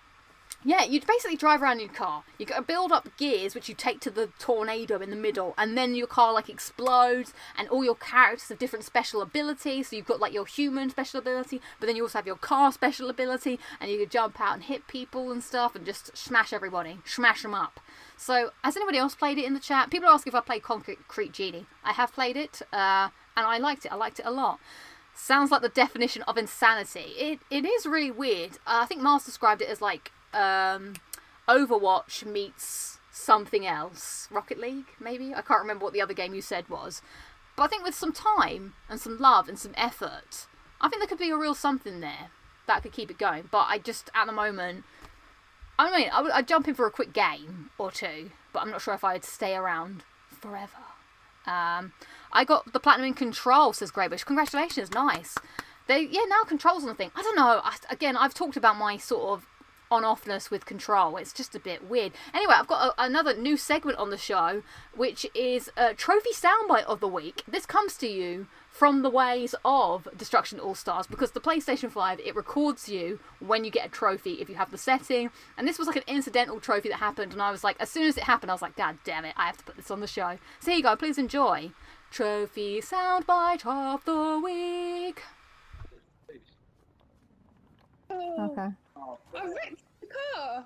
Yeah, you basically drive around in your car. You got to build up gears, which you take to the tornado in the middle, and then your car like explodes, and all your characters have different special abilities. So you've got like your human special ability, but then you also have your car special ability, and you can jump out and hit people and stuff, and just smash everybody, smash them up. So, has anybody else played it in the chat? People are asking if I played Concrete Genie. I have played it, and I liked it. I liked it a lot. Sounds like the definition of insanity. It is really weird. I think Mars described it as like Overwatch meets something else. Rocket League, maybe? I can't remember what the other game you said was. But I think with some time and some love and some effort, I think there could be a real something there that could keep it going. But I just, at the moment, I mean, I'd jump in for a quick game or two, but I'm not sure if I'd stay around forever. I got the platinum in Control, says Greybush. Congratulations, nice. Now Control's on the thing. I don't know. Again, I've talked about my sort of on-offness with Control. It's just a bit weird. Anyway, I've got another new segment on the show, which is Trophy Soundbite of the Week. This comes to you from the ways of Destruction All-Stars, because the PlayStation 5, it records you when you get a trophy if you have the setting. And this was like an incidental trophy that happened, and I was like, as soon as it happened, I was like, God damn it, I have to put this on the show. So here you go, please enjoy. Trophy Soundbite of the Week. Okay. I wrecked the car.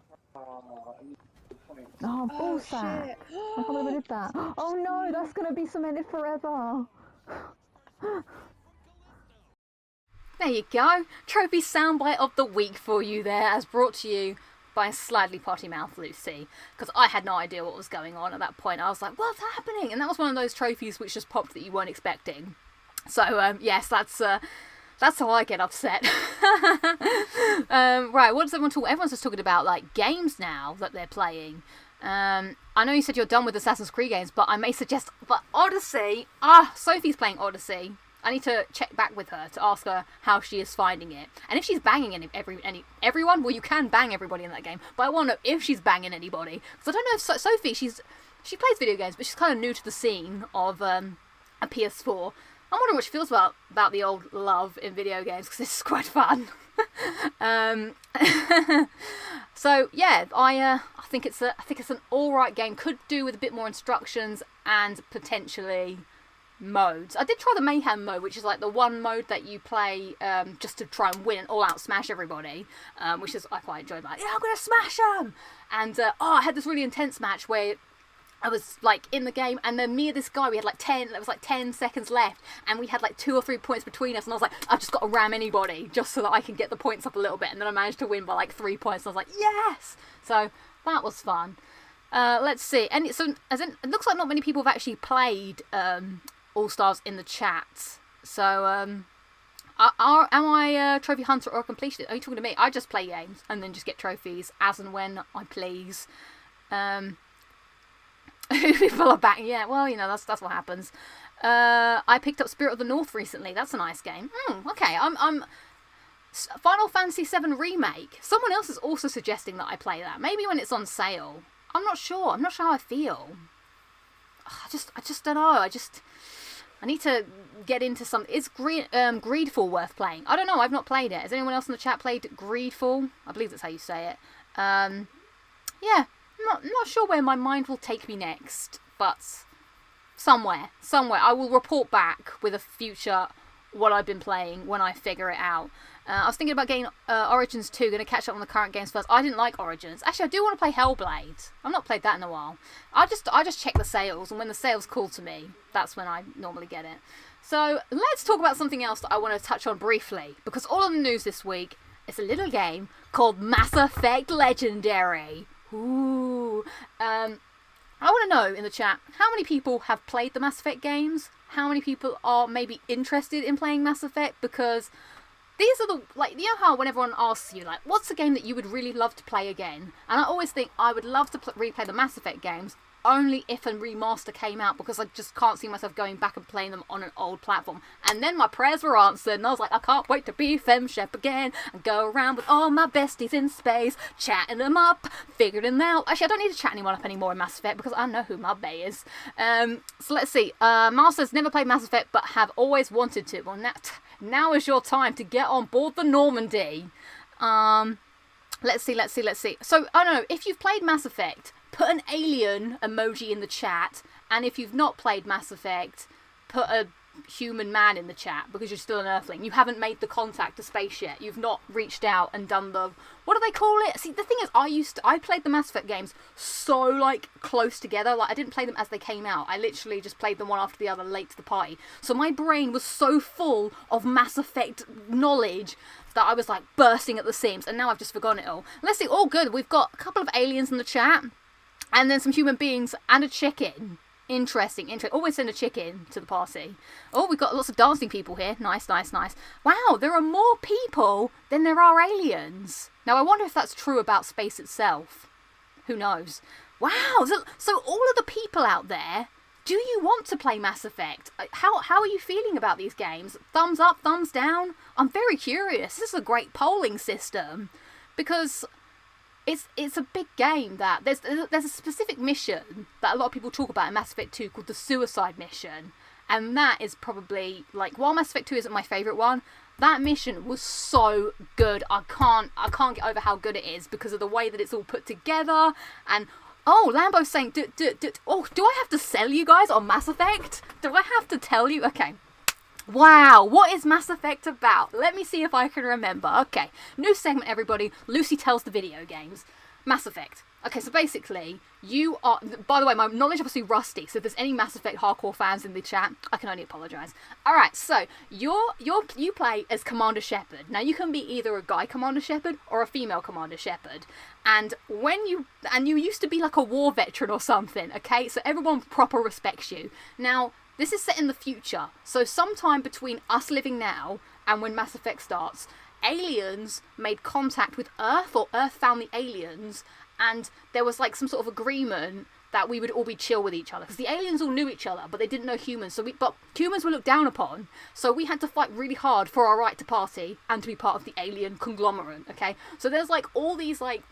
Oh, bullsack. Shit. I can't believe I did that. Oh no, that's going to be cemented forever. There you go. Trophy Soundbite of the Week for you there, as brought to you by Slightly Potty Mouth Lucy. Because I had no idea what was going on at that point. I was like, what's happening? And that was one of those trophies which just popped that you weren't expecting. So, yes, that's how I get upset. Right, what does everyone talk? Everyone's just talking about like games now that they're playing. I know you said you're done with Assassin's Creed games, but I may suggest, but Odyssey. Sophie's playing Odyssey. I need to check back with her to ask her how she is finding it, and if she's banging everyone. Well, you can bang everybody in that game, but I want to know if she's banging anybody, because I don't know if Sophie. She plays video games, but she's kind of new to the scene of a PS4. I'm wondering what she feels about the old love in video games, because this is quite fun. So yeah, I think it's an all right game. Could do with a bit more instructions and potentially modes. I did try the Mayhem mode, which is like the one mode that you play just to try and win and all out smash everybody, which is I quite enjoyed. Like, yeah, I'm gonna smash them. And I had this really intense match where I was like in the game, and then me and this guy, we had like 10 seconds left, and we had like 2 or 3 points between us, and I was like, I've just got to ram anybody just so that I can get the points up a little bit, and then I managed to win by like 3 points, and I was like, yes! So that was fun. Let's see, and it looks like not many people have actually played All Stars in the chat. So am I a trophy hunter or a completionist? Are you talking to me? I just play games and then just get trophies as and when I please. People are back. Yeah, well, you know, that's what happens. I picked up Spirit of the North recently. That's a nice game. Okay, I'm Final Fantasy VII Remake. Someone else is also suggesting that I play that. Maybe when it's on sale. I'm not sure. I'm not sure how I feel. I just don't know. I need to get into some. Is Greedfall worth playing? I don't know. I've not played it. Has anyone else in the chat played Greedfall? I believe that's how you say it. Yeah. Not sure where my mind will take me next, but somewhere. I will report back with a future what I've been playing when I figure it out. I was thinking about getting Origins 2, going to catch up on the current games first. I didn't like Origins. Actually, I do want to play Hellblade. I've not played that in a while. I just check the sales, and when the sales call to me, that's when I normally get it. So let's talk about something else that I want to touch on briefly, because all of the news this week is a little game called Mass Effect Legendary. Ooh. I want to know in the chat, how many people have played the Mass Effect games? How many people are maybe interested in playing Mass Effect? Because these are the, like, you know how when everyone asks you, like, what's a game that you would really love to play again? And I always think I would love to replay the Mass Effect games, only if a remaster came out, because I just can't see myself going back and playing them on an old platform. And then my prayers were answered, and I was like, I can't wait to be FemShep again and go around with all my besties in space, chatting them up, figuring them out. Actually, I don't need to chat anyone up anymore in Mass Effect, because I know who my bae is. So let's see. Masters never played Mass Effect, but have always wanted to. Well, now is your time to get on board the Normandy. Let's see. So, I don't know, if you've played Mass Effect, put an alien emoji in the chat, and if you've not played Mass Effect, put a human man in the chat, because you're still an Earthling. You haven't made the contact to space yet. You've not reached out and done the, what do they call it? See, the thing is, I played the Mass Effect games so, like, close together. Like, I didn't play them as they came out. I literally just played them one after the other late to the party. So my brain was so full of Mass Effect knowledge that I was, like, bursting at the seams, and now I've just forgotten it all. Let's see, all good. We've got a couple of aliens in the chat, and then some human beings, and a chicken. Interesting. Always send a chicken to the party. Oh, we've got lots of dancing people here. Nice. Wow, there are more people than there are aliens. Now, I wonder if that's true about space itself. Who knows? Wow, so all of the people out there, do you want to play Mass Effect? How are you feeling about these games? Thumbs up, thumbs down? I'm very curious. This is a great polling system, because it's a big game. That there's a specific mission that a lot of people talk about in Mass Effect 2 called the Suicide Mission, and that is probably, like, while Mass Effect 2 isn't my favourite one, that mission was so good. I can't get over how good it is because of the way that it's all put together. And oh, Lambo's saying, do I have to sell you guys on Mass Effect? Do I have to tell you? Okay. Wow, what is Mass Effect about? Let me see if I can remember. Okay, new segment, everybody. Lucy tells the video games. Mass Effect. Okay, so basically, you are... By the way, my knowledge is obviously rusty, so if there's any Mass Effect hardcore fans in the chat, I can only apologise. Alright, so, you play as Commander Shepard. Now, you can be either a guy Commander Shepard or a female Commander Shepard. And you used to be like a war veteran or something, okay? So everyone proper respects you. Now, this is set in the future, so sometime between us living now and when Mass Effect starts, aliens made contact with Earth, or Earth found the aliens, and there was like some sort of agreement that we would all be chill with each other, because the aliens all knew each other, but they didn't know humans, but humans were looked down upon, so we had to fight really hard for our right to party and to be part of the alien conglomerate, okay? So there's like all these like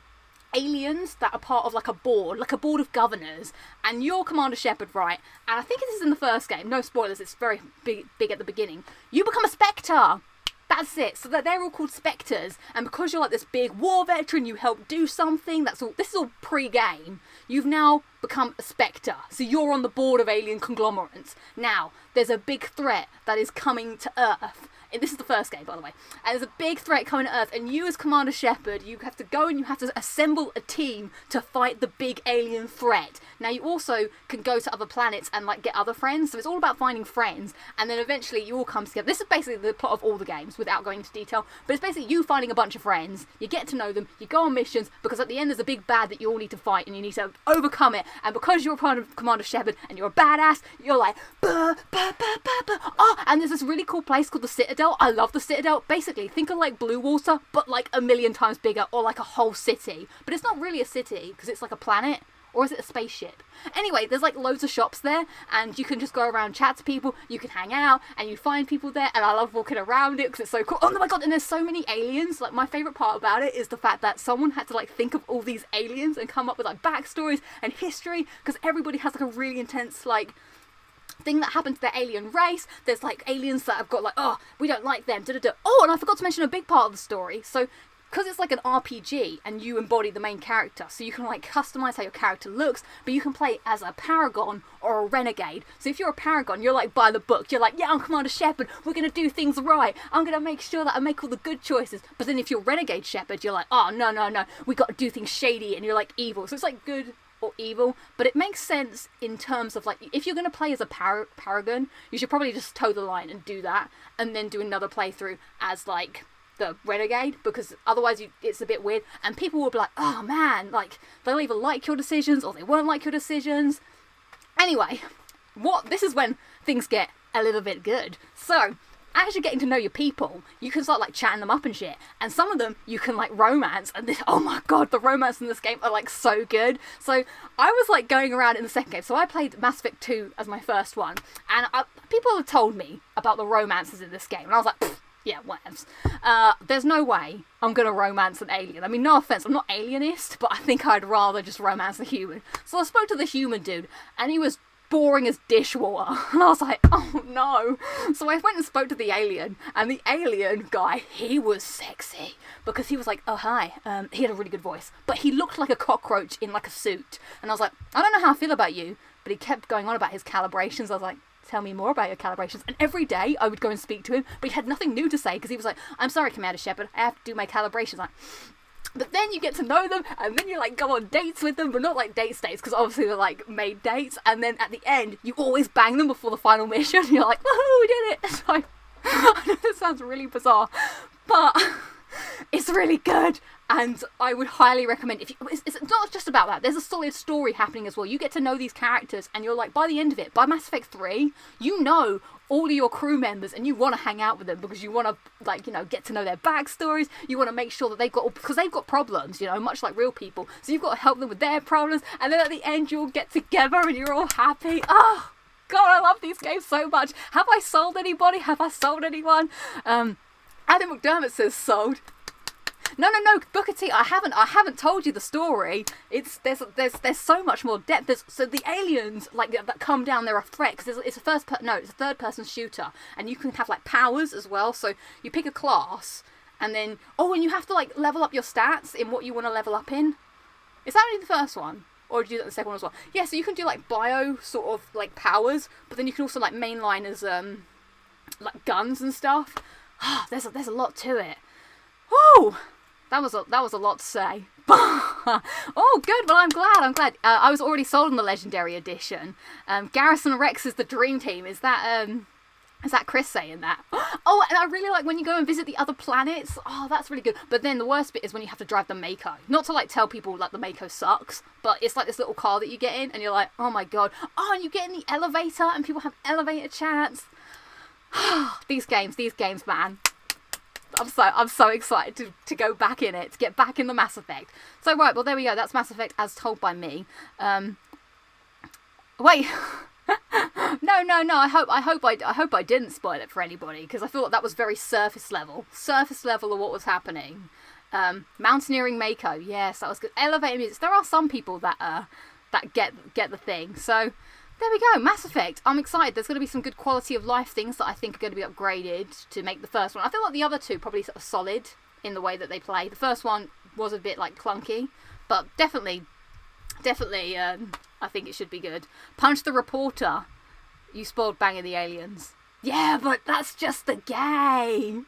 aliens that are part of like a board of governors, and you're Commander Shepard, right? And I think this is in the first game, no spoilers, it's very big at the beginning. You become a Spectre. That's it. So that they're all called Spectres, and because you're like this big war veteran, you help do something. That's all. This is all pre-game. You've now become a Spectre, so you're on the board of alien conglomerates. Now, there's a big threat that is coming to Earth. And this is the first game, by the way. And there's a big threat coming to Earth, and you as Commander Shepard, you have to go and you have to assemble a team to fight the big alien threat. Now, you also can go to other planets and like get other friends, so it's all about finding friends, and then eventually you all come together. This is basically the plot of all the games, without going into detail, but it's basically you finding a bunch of friends, you get to know them, you go on missions, because at the end there's a big bad that you all need to fight, and you need to overcome it, and because you're a part of Commander Shepard, and you're a badass, you're like, bah, bah, bah, bah, bah. Oh, and there's this really cool place called the Citadel. I love the Citadel. Basically, think of like Blue Water, but like a million times bigger, or like a whole city. But it's not really a city, because it's like a planet. Or is it a spaceship? Anyway, there's like loads of shops there, and you can just go around, chat to people, you can hang out, and you find people there, and I love walking around it because it's so cool. Oh my god, and there's so many aliens. Like, my favourite part about it is the fact that someone had to like think of all these aliens and come up with like backstories and history, because everybody has like a really intense like thing that happened to their alien race. There's like aliens that have got like, oh, we don't like them, da-da-da. Oh, and I forgot to mention a big part of the story. So, because it's like an RPG and you embody the main character, so you can like customize how your character looks, but you can play as a paragon or a renegade. So if you're a paragon, you're like by the book, you're like, yeah, I'm Commander Shepard, we're gonna do things right, I'm gonna make sure that I make all the good choices. But then if you're Renegade Shepard, you're like, oh no, we gotta do things shady, and you're like evil. So it's like good or evil, but it makes sense in terms of like, if you're gonna play as a paragon, you should probably just toe the line and do that, and then do another playthrough as like the renegade, because otherwise it's a bit weird, and people will be like, oh man, like they'll either like your decisions or they won't like your decisions. Anyway, this is when things get a little bit good. So actually getting to know your people, you can start like chatting them up and shit, and some of them you can like romance, and this, oh my god, the romance in this game are like so good. So I was like going around in the second game, so I played Mass Effect 2 as my first one, and people have told me about the romances in this game, and I was like, pfft, yeah, whatevs. There's no way I'm gonna romance an alien. I mean, no offense, I'm not alienist, but I think I'd rather just romance a human. So I spoke to the human dude, and he was boring as dishwater. And I was like, oh no. So I went and spoke to the alien, and the alien guy, he was sexy, because he was like, oh hi, he had a really good voice, but he looked like a cockroach in like a suit. And I was like, I don't know how I feel about you, but he kept going on about his calibrations. I was like, tell me more about your calibrations. And every day I would go and speak to him, but he had nothing new to say, because he was like, I'm sorry, Commander Shepard, I have to do my calibrations. Like, but then you get to know them, and then you like go on dates with them, but not like dates, because obviously they're like made dates. And then at the end, you always bang them before the final mission. And you're like, woohoo, we did it! So I know this sounds really bizarre, but it's really good, and I would highly recommend. If you, it's not just about that. There's a solid story happening as well. You get to know these characters, and you're like, by the end of it, by Mass Effect 3, you know all of your crew members, and you want to hang out with them, because you want to, like, you know, get to know their backstories. You want to make sure that because they've got problems, you know, much like real people. So you've got to help them with their problems, and then at the end you'll get together and you're all happy. Oh God, I love these games so much. Have I sold anybody? Have I sold anyone? Adam McDermott says sold. No, Booker T, I haven't told you the story. There's so much more depth. So the aliens like that come down, they're a threat, because it's a third person shooter, and you can have like powers as well. So you pick a class, and then and you have to like level up your stats in what you want to level up in. Is that only the first one, or do you do that in the second one as well? Yeah, so you can do like bio sort of like powers, but then you can also like mainline as like guns and stuff. There's a lot to it. Woo! That was a lot to say. Oh, good. Well, I'm glad. I was already sold on the Legendary Edition. Garrison Rex is the dream team. Is that Chris saying that? Oh, and I really like when you go and visit the other planets. Oh, that's really good. But then the worst bit is when you have to drive the Mako. Not to like tell people like the Mako sucks, but it's like this little car that you get in, and you're like, oh my God. Oh, and you get in the elevator, and people have elevator chats. These games, man. I'm so excited to go back in it, to get back in the Mass Effect. So right, well there we go. That's Mass Effect as told by me. Wait, no. I hope I didn't spoil it for anybody, because I thought that was very surface level of what was happening. Mountaineering Mako, yes, that was good. Elevator music. There are some people that get the thing. So there we go, Mass Effect. I'm excited. There's going to be some good quality of life things that I think are going to be upgraded to make the first one. I feel like the other two probably sort of solid in the way that they play. The first one was a bit like clunky, but definitely, I think it should be good. Punch the Reporter. You spoiled banging the aliens. Yeah, but that's just the game.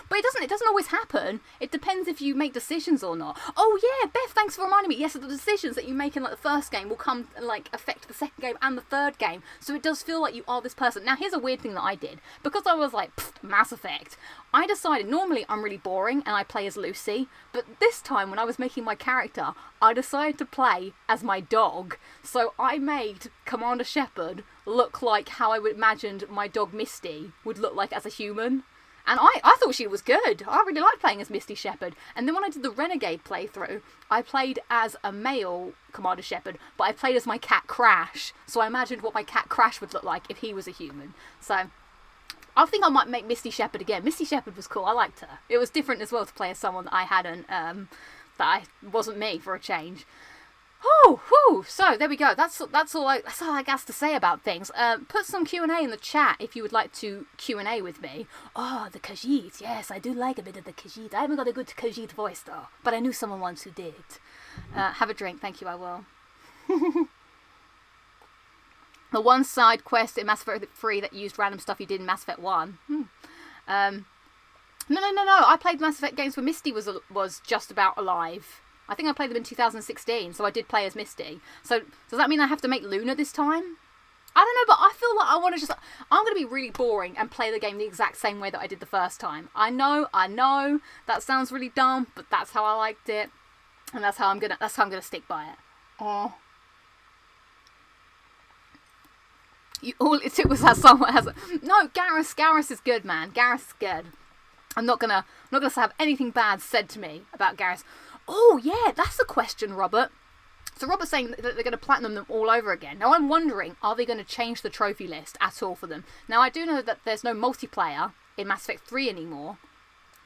But it doesn't always happen. It depends if you make decisions or not. Oh yeah, Beth, thanks for reminding me. Yes, the decisions that you make in like the first game will come and like affect the second game and the third game. So it does feel like you are this person. Now here's a weird thing that I did. Because I was like, Mass Effect, I decided normally I'm really boring and I play as Lucy. But this time when I was making my character, I decided to play as my dog. So I made Commander Shepard look like how I would imagined my dog Misty would look like as a human. And I thought she was good. I really liked playing as Misty Shepard. And then when I did the Renegade playthrough, I played as a male Commander Shepard, but I played as my cat Crash. So I imagined what my cat Crash would look like if he was a human. So I think I might make Misty Shepard again. Misty Shepard was cool. I liked her. It was different as well to play as someone that I hadn't, wasn't me for a change. Oh, whew. So there we go. That's all I got to say about things. Put some Q&A in the chat if you would like to Q&A with me. Oh, the Khajiit. Yes, I do like a bit of the Khajiit. I haven't got a good Khajiit voice though, but I knew someone once who did. Have a drink. Thank you. I will. The one side quest in Mass Effect 3 that used random stuff you did in Mass Effect 1. No. I played Mass Effect games where Misty was just about alive. I think I played them in 2016, so I did play as Misty. So does that mean I have to make Luna this time? I don't know, but I feel like I want to I'm going to be really boring and play the game the exact same way that I did the first time. I know, that sounds really dumb, but that's how I liked it. And that's how I'm going to stick by it. Oh. All it took was that someone has No, Garrus is good, man. Garrus is good. I'm not gonna have anything bad said to me about Garrus. Oh, yeah, that's a question, Robert. So Robert's saying that they're going to platinum them all over again. Now, I'm wondering, are they going to change the trophy list at all for them? Now, I do know that there's no multiplayer in Mass Effect 3 anymore,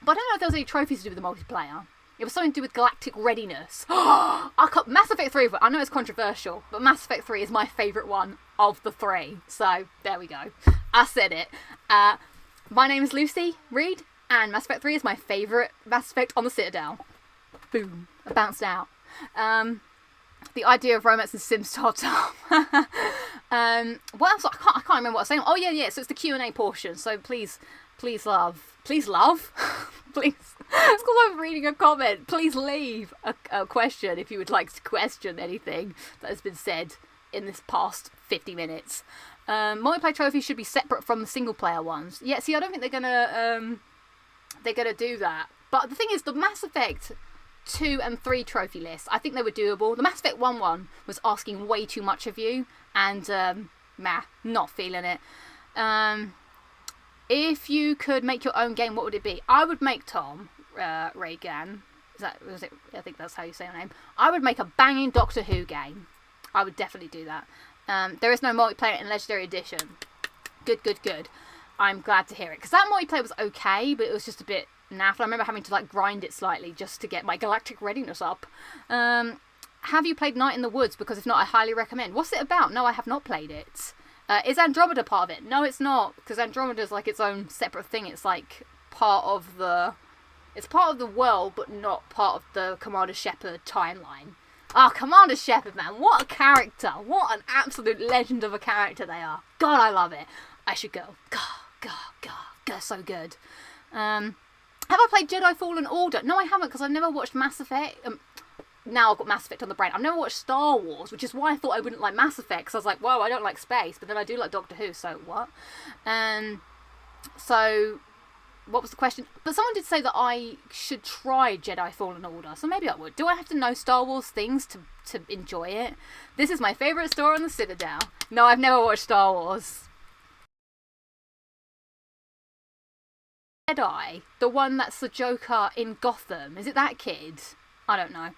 but I don't know if there's any trophies to do with the multiplayer. It was something to do with galactic readiness. Mass Effect 3, I know it's controversial, but Mass Effect 3 is my favourite one of the 3. So, there we go. I said it. My name is Lucy Reed, and Mass Effect 3 is my favourite Mass Effect on the Citadel. Boom. I bounced out. The idea of romance in Sims top. What else? I can't remember what I was saying. Oh, yeah. So it's the Q&A portion. So please love. Please love? Please. It's because I'm reading a comment. Please leave a question if you would like to question anything that has been said in this past 50 minutes. Multiplayer trophies should be separate from the single player ones. Yeah, see, I don't think they're gonna do that. But the thing is, the Mass Effect 2 and 3 trophy lists, I think they were doable. The Mass Effect 1 one was asking way too much of you, and not feeling it. If you could make your own game, what would it be? I would make Tom Reagan. Was it? I think that's how you say her name. I would make a banging Doctor Who game. I would definitely do that. There is no multiplayer in Legendary Edition. Good. I'm glad to hear it, because that multiplayer was okay, but it was just a bit naff. I remember having to grind it slightly just to get my galactic readiness up. Have you played Night in the Woods? Because if not, I highly recommend. What's it about? No, I have not played it. Is Andromeda part of it? No, it's not, because Andromeda's its own separate thing. It's part of the world, but not part of the Commander Shepard timeline. Oh, Commander Shepard, man, what a character. What an absolute legend of a character they are. God, I love it. I should go. God, so good. Have I played Jedi Fallen Order? No, I haven't, because I've never watched Mass Effect. Now I've got Mass Effect on the brain. I've never watched Star Wars, which is why I thought I wouldn't like Mass Effect, because I was like, whoa, I don't like space, but then I do like Doctor Who, so what? So, what was the question? But someone did say that I should try Jedi Fallen Order, so maybe I would. Do I have to know Star Wars things to enjoy it? This is my favourite store on the Citadel. No, I've never watched Star Wars. Jedi, the one that's the Joker in Gotham, is it that kid? I don't know.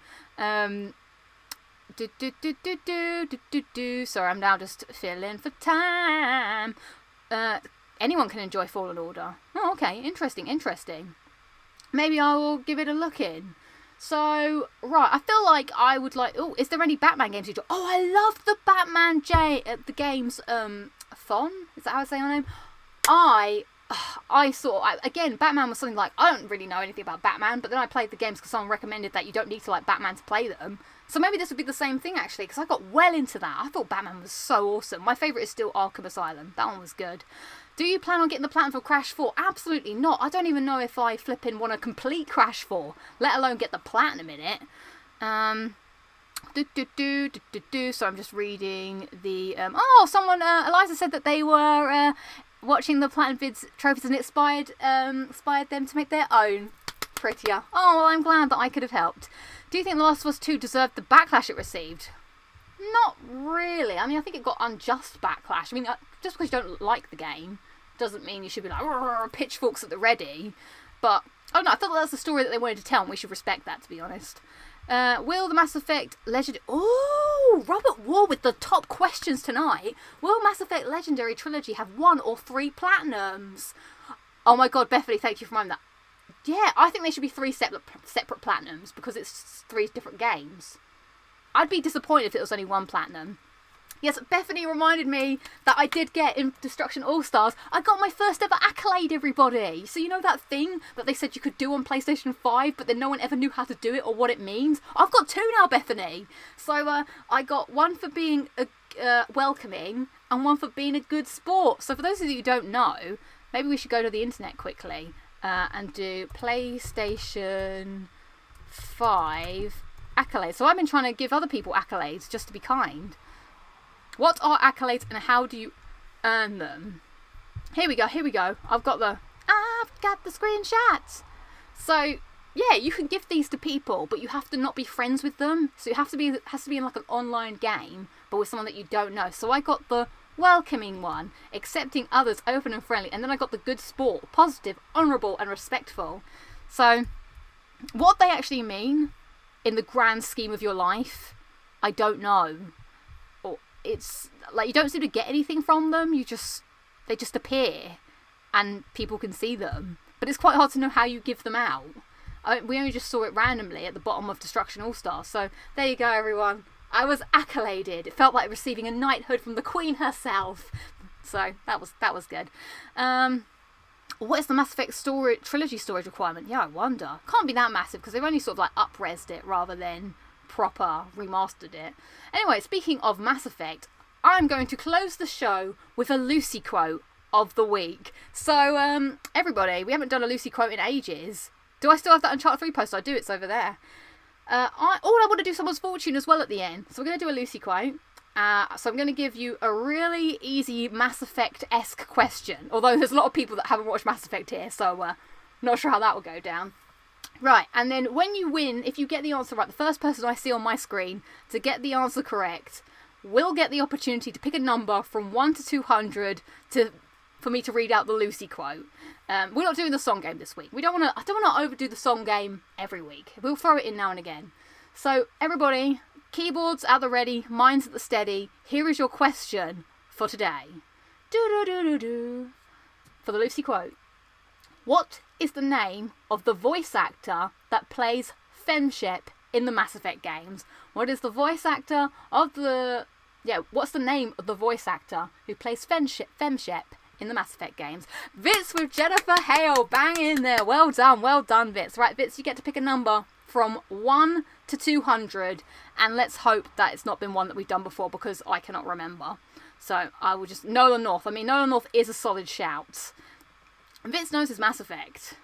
Sorry, I'm now just filling for time. Anyone can enjoy Fallen Order. Oh, okay, interesting. Maybe I will give it a look in. So, right, I feel like I would like... Oh, is there any Batman games you do? Oh, I love the Batman the games, Thon? Is that how I say her name? Again, Batman was something I don't really know anything about Batman, but then I played the games because someone recommended that you don't need to like Batman to play them. So maybe this would be the same thing, actually, because I got well into that. I thought Batman was so awesome. My favourite is still Arkham Asylum. That one was good. Do you plan on getting the platinum for Crash 4? Absolutely not. I don't even know if I flipping want to complete Crash 4, let alone get the platinum in it. So I'm just reading the... Eliza said that they were... watching the Platinum Vids trophies and inspired them to make their own. Prettier. Oh, well, I'm glad that I could have helped. Do you think The Last of Us 2 deserved the backlash it received? Not really. I mean, I think it got unjust backlash. I mean, just because you don't like the game doesn't mean you should be like, pitchforks at the ready. But, I don't know, I thought that was the story that they wanted to tell, and we should respect that, to be honest. Will the Mass Effect Legendary... Oh, Robert Wall with the top questions tonight. Will Mass Effect Legendary Trilogy have 1 or 3 platinums? Oh my god, Bethany, thank you for reminding that. Yeah, I think they should be 3 separate platinums, because it's 3 different games. I'd be disappointed if it was only 1 platinum. Yes, Bethany reminded me that I did get in Destruction All-Stars. I got my first ever accolade, everybody. So you know that thing that they said you could do on PlayStation 5, but then no one ever knew how to do it or what it means? I've got 2 now, Bethany. So I got 1 for being welcoming and 1 for being a good sport. So for those of you who don't know, maybe we should go to the internet quickly and do PlayStation 5 accolades. So I've been trying to give other people accolades just to be kind. What are accolades and how do you earn them? Here we go. I've got the screenshots. So, yeah, you can give these to people, but you have to not be friends with them. So it has to be in like an online game, but with someone that you don't know. So I got the welcoming one, accepting others, open and friendly. And then I got the good sport, positive, honourable and respectful. So, what they actually mean in the grand scheme of your life, I don't know. It's like you don't seem to get anything from them. They just appear and people can see them, but it's quite hard to know how you give them out. We only just saw it randomly at the bottom of Destruction All Stars. So there you go, everyone. I was accoladed. It felt like receiving a knighthood from the Queen herself. So that was good. What is the Mass Effect trilogy storage requirement? Yeah, I wonder. Can't be that massive because they've only sort of like up-resed it rather than proper remastered it. Anyway, speaking of Mass Effect, I'm going to close the show with a Lucy quote of the week. So, everybody, we haven't done a Lucy quote in ages. Do I still have that Uncharted 3 post? I do, it's over there. I want to do someone's fortune as well at the end. So we're going to do a Lucy quote. So I'm going to give you a really easy Mass Effect-esque question. Although there's a lot of people that haven't watched Mass Effect here, so not sure how that will go down. Right, and then when you win, if you get the answer right, the first person I see on my screen to get the answer correct will get the opportunity to pick a number from 1 to 200 for me to read out the Lucy quote. We're not doing the song game this week. I don't want to overdo the song game every week. We'll throw it in now and again. So everybody, keyboards at the ready, minds at the steady. Here is your question for today. For the Lucy quote. What is the name of the voice actor that plays Femshep in the Mass Effect games? What's the name of the voice actor who plays Femshep in the Mass Effect games? Vitz with Jennifer Hale, bang in there. Well done, Vitz. Right, Vitz, you get to pick a number from 1 to 200, and let's hope that it's not been one that we've done before because I cannot remember. So I will just... Nolan North. I mean, Nolan North is a solid shout. Vitz knows his Mass Effect.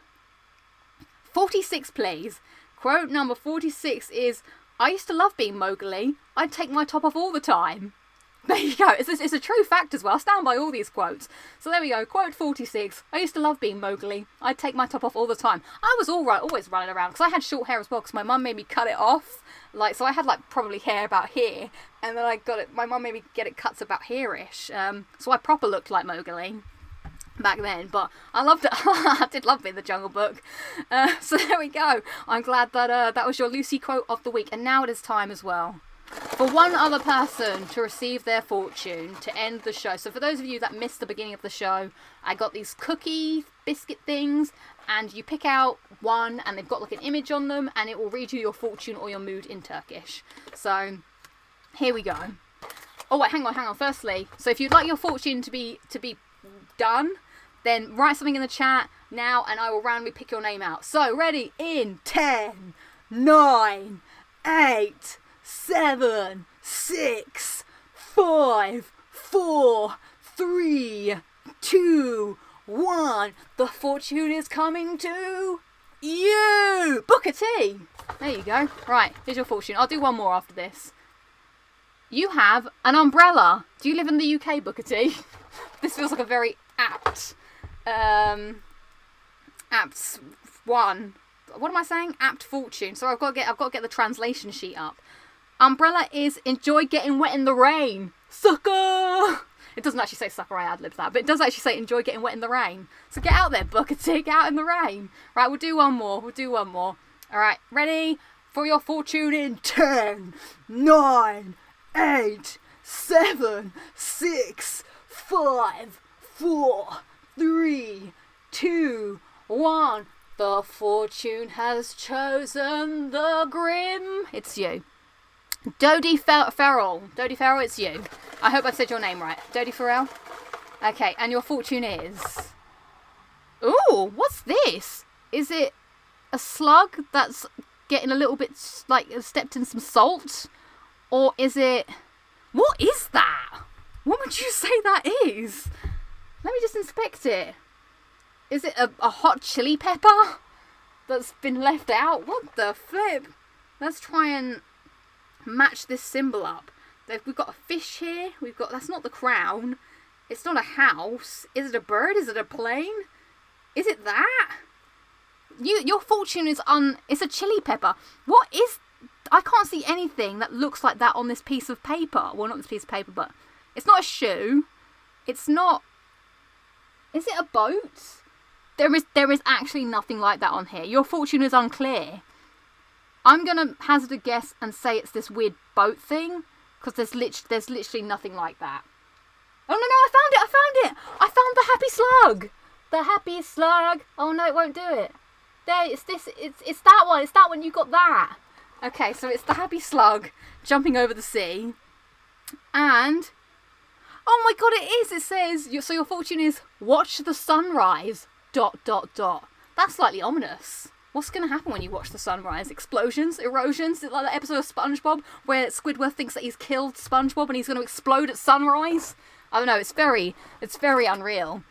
46, please. Quote number 46 is, I used to love being Mowgli. I'd take my top off all the time. There you go. It's a true fact as well. I stand by all these quotes. So there we go. Quote 46. I used to love being Mowgli. I'd take my top off all the time. I was always running around because I had short hair as well because my mum made me cut it off. So I had probably hair about here, and then I got it. My mum made me get it cut about here-ish. So I proper looked like Mowgli back then, but I loved it. I did love being the Jungle Book. So there we go. I'm glad that that was your Lucy quote of the week, and now it is time as well for one other person to receive their fortune to end the show. So for those of you that missed the beginning of the show, I got these cookie biscuit things, and you pick out one, and they've got like an image on them, and it will read you your fortune or your mood in Turkish. So here we go. Oh wait, hang on. Firstly, so if you'd like your fortune to be done, then write something in the chat now, and I will randomly pick your name out. So ready in 10, 9, 8, 7, 6, 5, 4, 3, 2, 1. The fortune is coming to you. Booker T. There you go. Right, here's your fortune. I'll do one more after this. You have an umbrella. Do you live in the UK, Booker T? This feels like a very apt one. What am I saying? Apt fortune. So I've got to get the translation sheet up. Umbrella is enjoy getting wet in the rain. Sucker! It doesn't actually say sucker, I ad-libbed that, but it does actually say enjoy getting wet in the rain. So get out there, Booker T, get out in the rain. Right, we'll do one more. Alright, ready for your fortune in 10, 9, 8, 7, 6, 5, 4, 3, 2, 1. The fortune has chosen the Grim. It's you. Dodie Farrell. Dodie Farrell, it's you. I hope I said your name right. Dodie Farrell? Okay, and your fortune is... Ooh, what's this? Is it a slug that's getting a little bit, stepped in some salt? Or is it... What is that? What would you say that is? Let me just inspect it. Is it a hot chili pepper that's been left out? What the flip? Let's try and match this symbol up. We've got a fish here. That's not the crown. It's not a house. Is it a bird? Is it a plane? Is it that? Your fortune is it's a chili pepper. What is... I can't see anything that looks like that on this piece of paper. Well, not this piece of paper, but it's not a shoe. It's not... Is it a boat? There is actually nothing like that on here. Your fortune is unclear. I'm going to hazard a guess and say it's this weird boat thing, because there's literally nothing like that. Oh, no, I found it! I found the happy slug! The happy slug! Oh, no, it won't do it. There, it's this. It's that one. It's that one. You got that. Okay, so it's the happy slug jumping over the sea, and oh my god, it is. It says so. Your fortune is watch the sunrise. ... That's slightly ominous. What's going to happen when you watch the sunrise? Explosions? Erosions? Is it like that episode of SpongeBob where Squidward thinks that he's killed SpongeBob and he's going to explode at sunrise? I don't know. It's very unreal.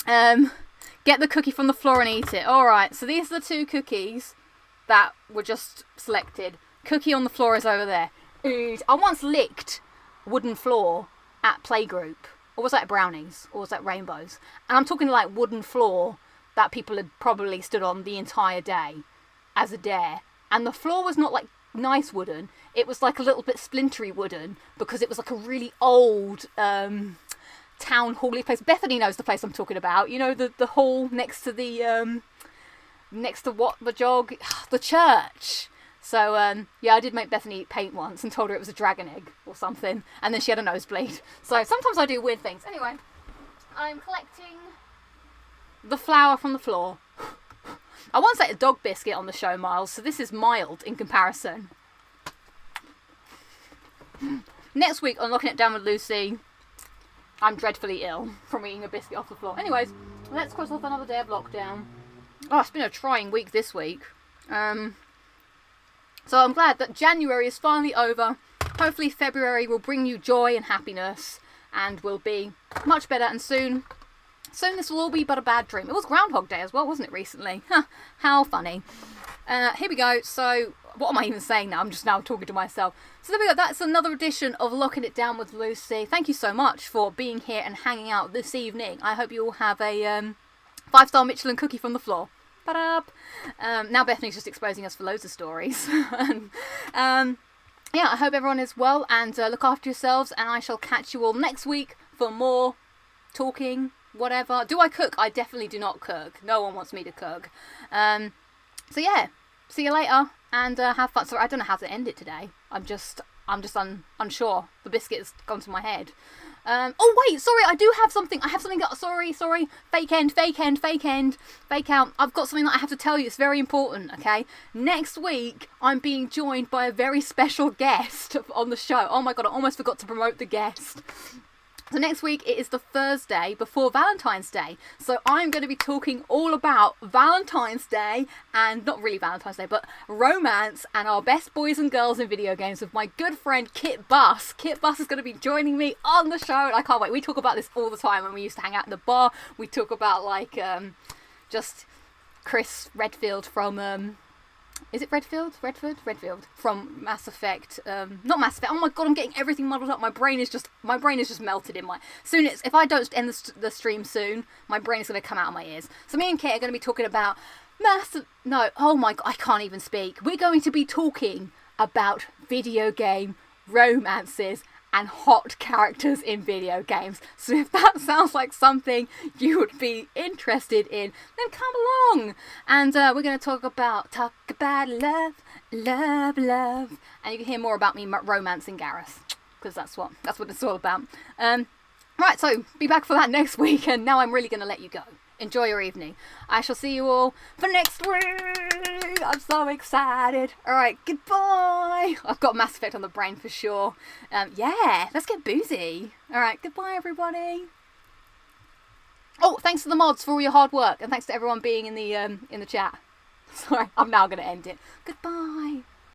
Get the cookie from the floor and eat it. All right. So these are the 2 cookies that were just selected. Cookie on the floor is over there. I once licked wooden floor at playgroup. Or was that brownies? Or was that rainbows? And I'm talking like wooden floor that people had probably stood on the entire day as a dare. And the floor was not like nice wooden. It was like a little bit splintery wooden because it was like a really old town hall-y place. Bethany knows the place I'm talking about. You know, the hall next to the the church. So, yeah, I did make Bethany paint once and told her it was a dragon egg or something. And then she had a nosebleed. So sometimes I do weird things. Anyway, I'm collecting the flour from the floor. I once ate a dog biscuit on the show, Miles, so this is mild in comparison. Next week on Locking It Down with Lucy, I'm dreadfully ill from eating a biscuit off the floor. Anyways, let's cross off another day of lockdown. Oh, it's been a trying week this week. So I'm glad that January is finally over. Hopefully February will bring you joy and happiness and will be much better, and soon this will all be but a bad dream. It was Groundhog Day as well, wasn't it, recently? Huh, how funny. Here we go. So, what am I even saying now? I'm just now talking to myself. So there we go. That's another edition of Locking It Down with Lucy. Thank you so much for being here and hanging out this evening. I hope you all have a 5-star Michelin cookie from the floor. Now Bethany's just exposing us for loads of stories. Yeah, I hope everyone is well and look after yourselves, and I shall catch you all next week for more talking, whatever. Do I cook? I definitely do not cook. No one wants me to cook. So yeah, see you later and have fun. Sorry, I don't know how to end it today. I'm just unsure. The biscuit has gone to my head. Oh wait, sorry, I do have something. I have something that, sorry. Fake out. I've got something that I have to tell you. It's very important, okay? Next week, I'm being joined by a very special guest on the show. Oh my god, I almost forgot to promote the guest. So next week, it is the Thursday before Valentine's Day. So I'm going to be talking all about Valentine's Day, and not really Valentine's Day, but romance and our best boys and girls in video games with my good friend Kit Buss. Kit Buss is going to be joining me on the show, and I can't wait. We talk about this all the time when we used to hang out in the bar. We talk about, like, just Chris Redfield from... is it Redfield? Redfield from Mass Effect. Not Mass Effect. Oh my god, I'm getting everything muddled up. My brain is just melted in my. If I don't end the stream soon, my brain is going to come out of my ears. So me and Kate are going to be talking about oh my god, I can't even speak. We're going to be talking about video game romances and hot characters in video games. So if that sounds like something you would be interested in, then come along. And we're going to talk about love. And you can hear more about me romancing Gareth, because that's what it's all about. Right, so be back for that next week, and now I'm really going to let you go. Enjoy your evening. I shall see you all for next week. I'm so excited. Alright, goodbye. I've got Mass Effect on the brain for sure. Yeah, let's get boozy. Alright, goodbye everybody. Oh, thanks to the mods for all your hard work, and thanks to everyone being in the chat. Sorry, I'm now going to end it. Goodbye.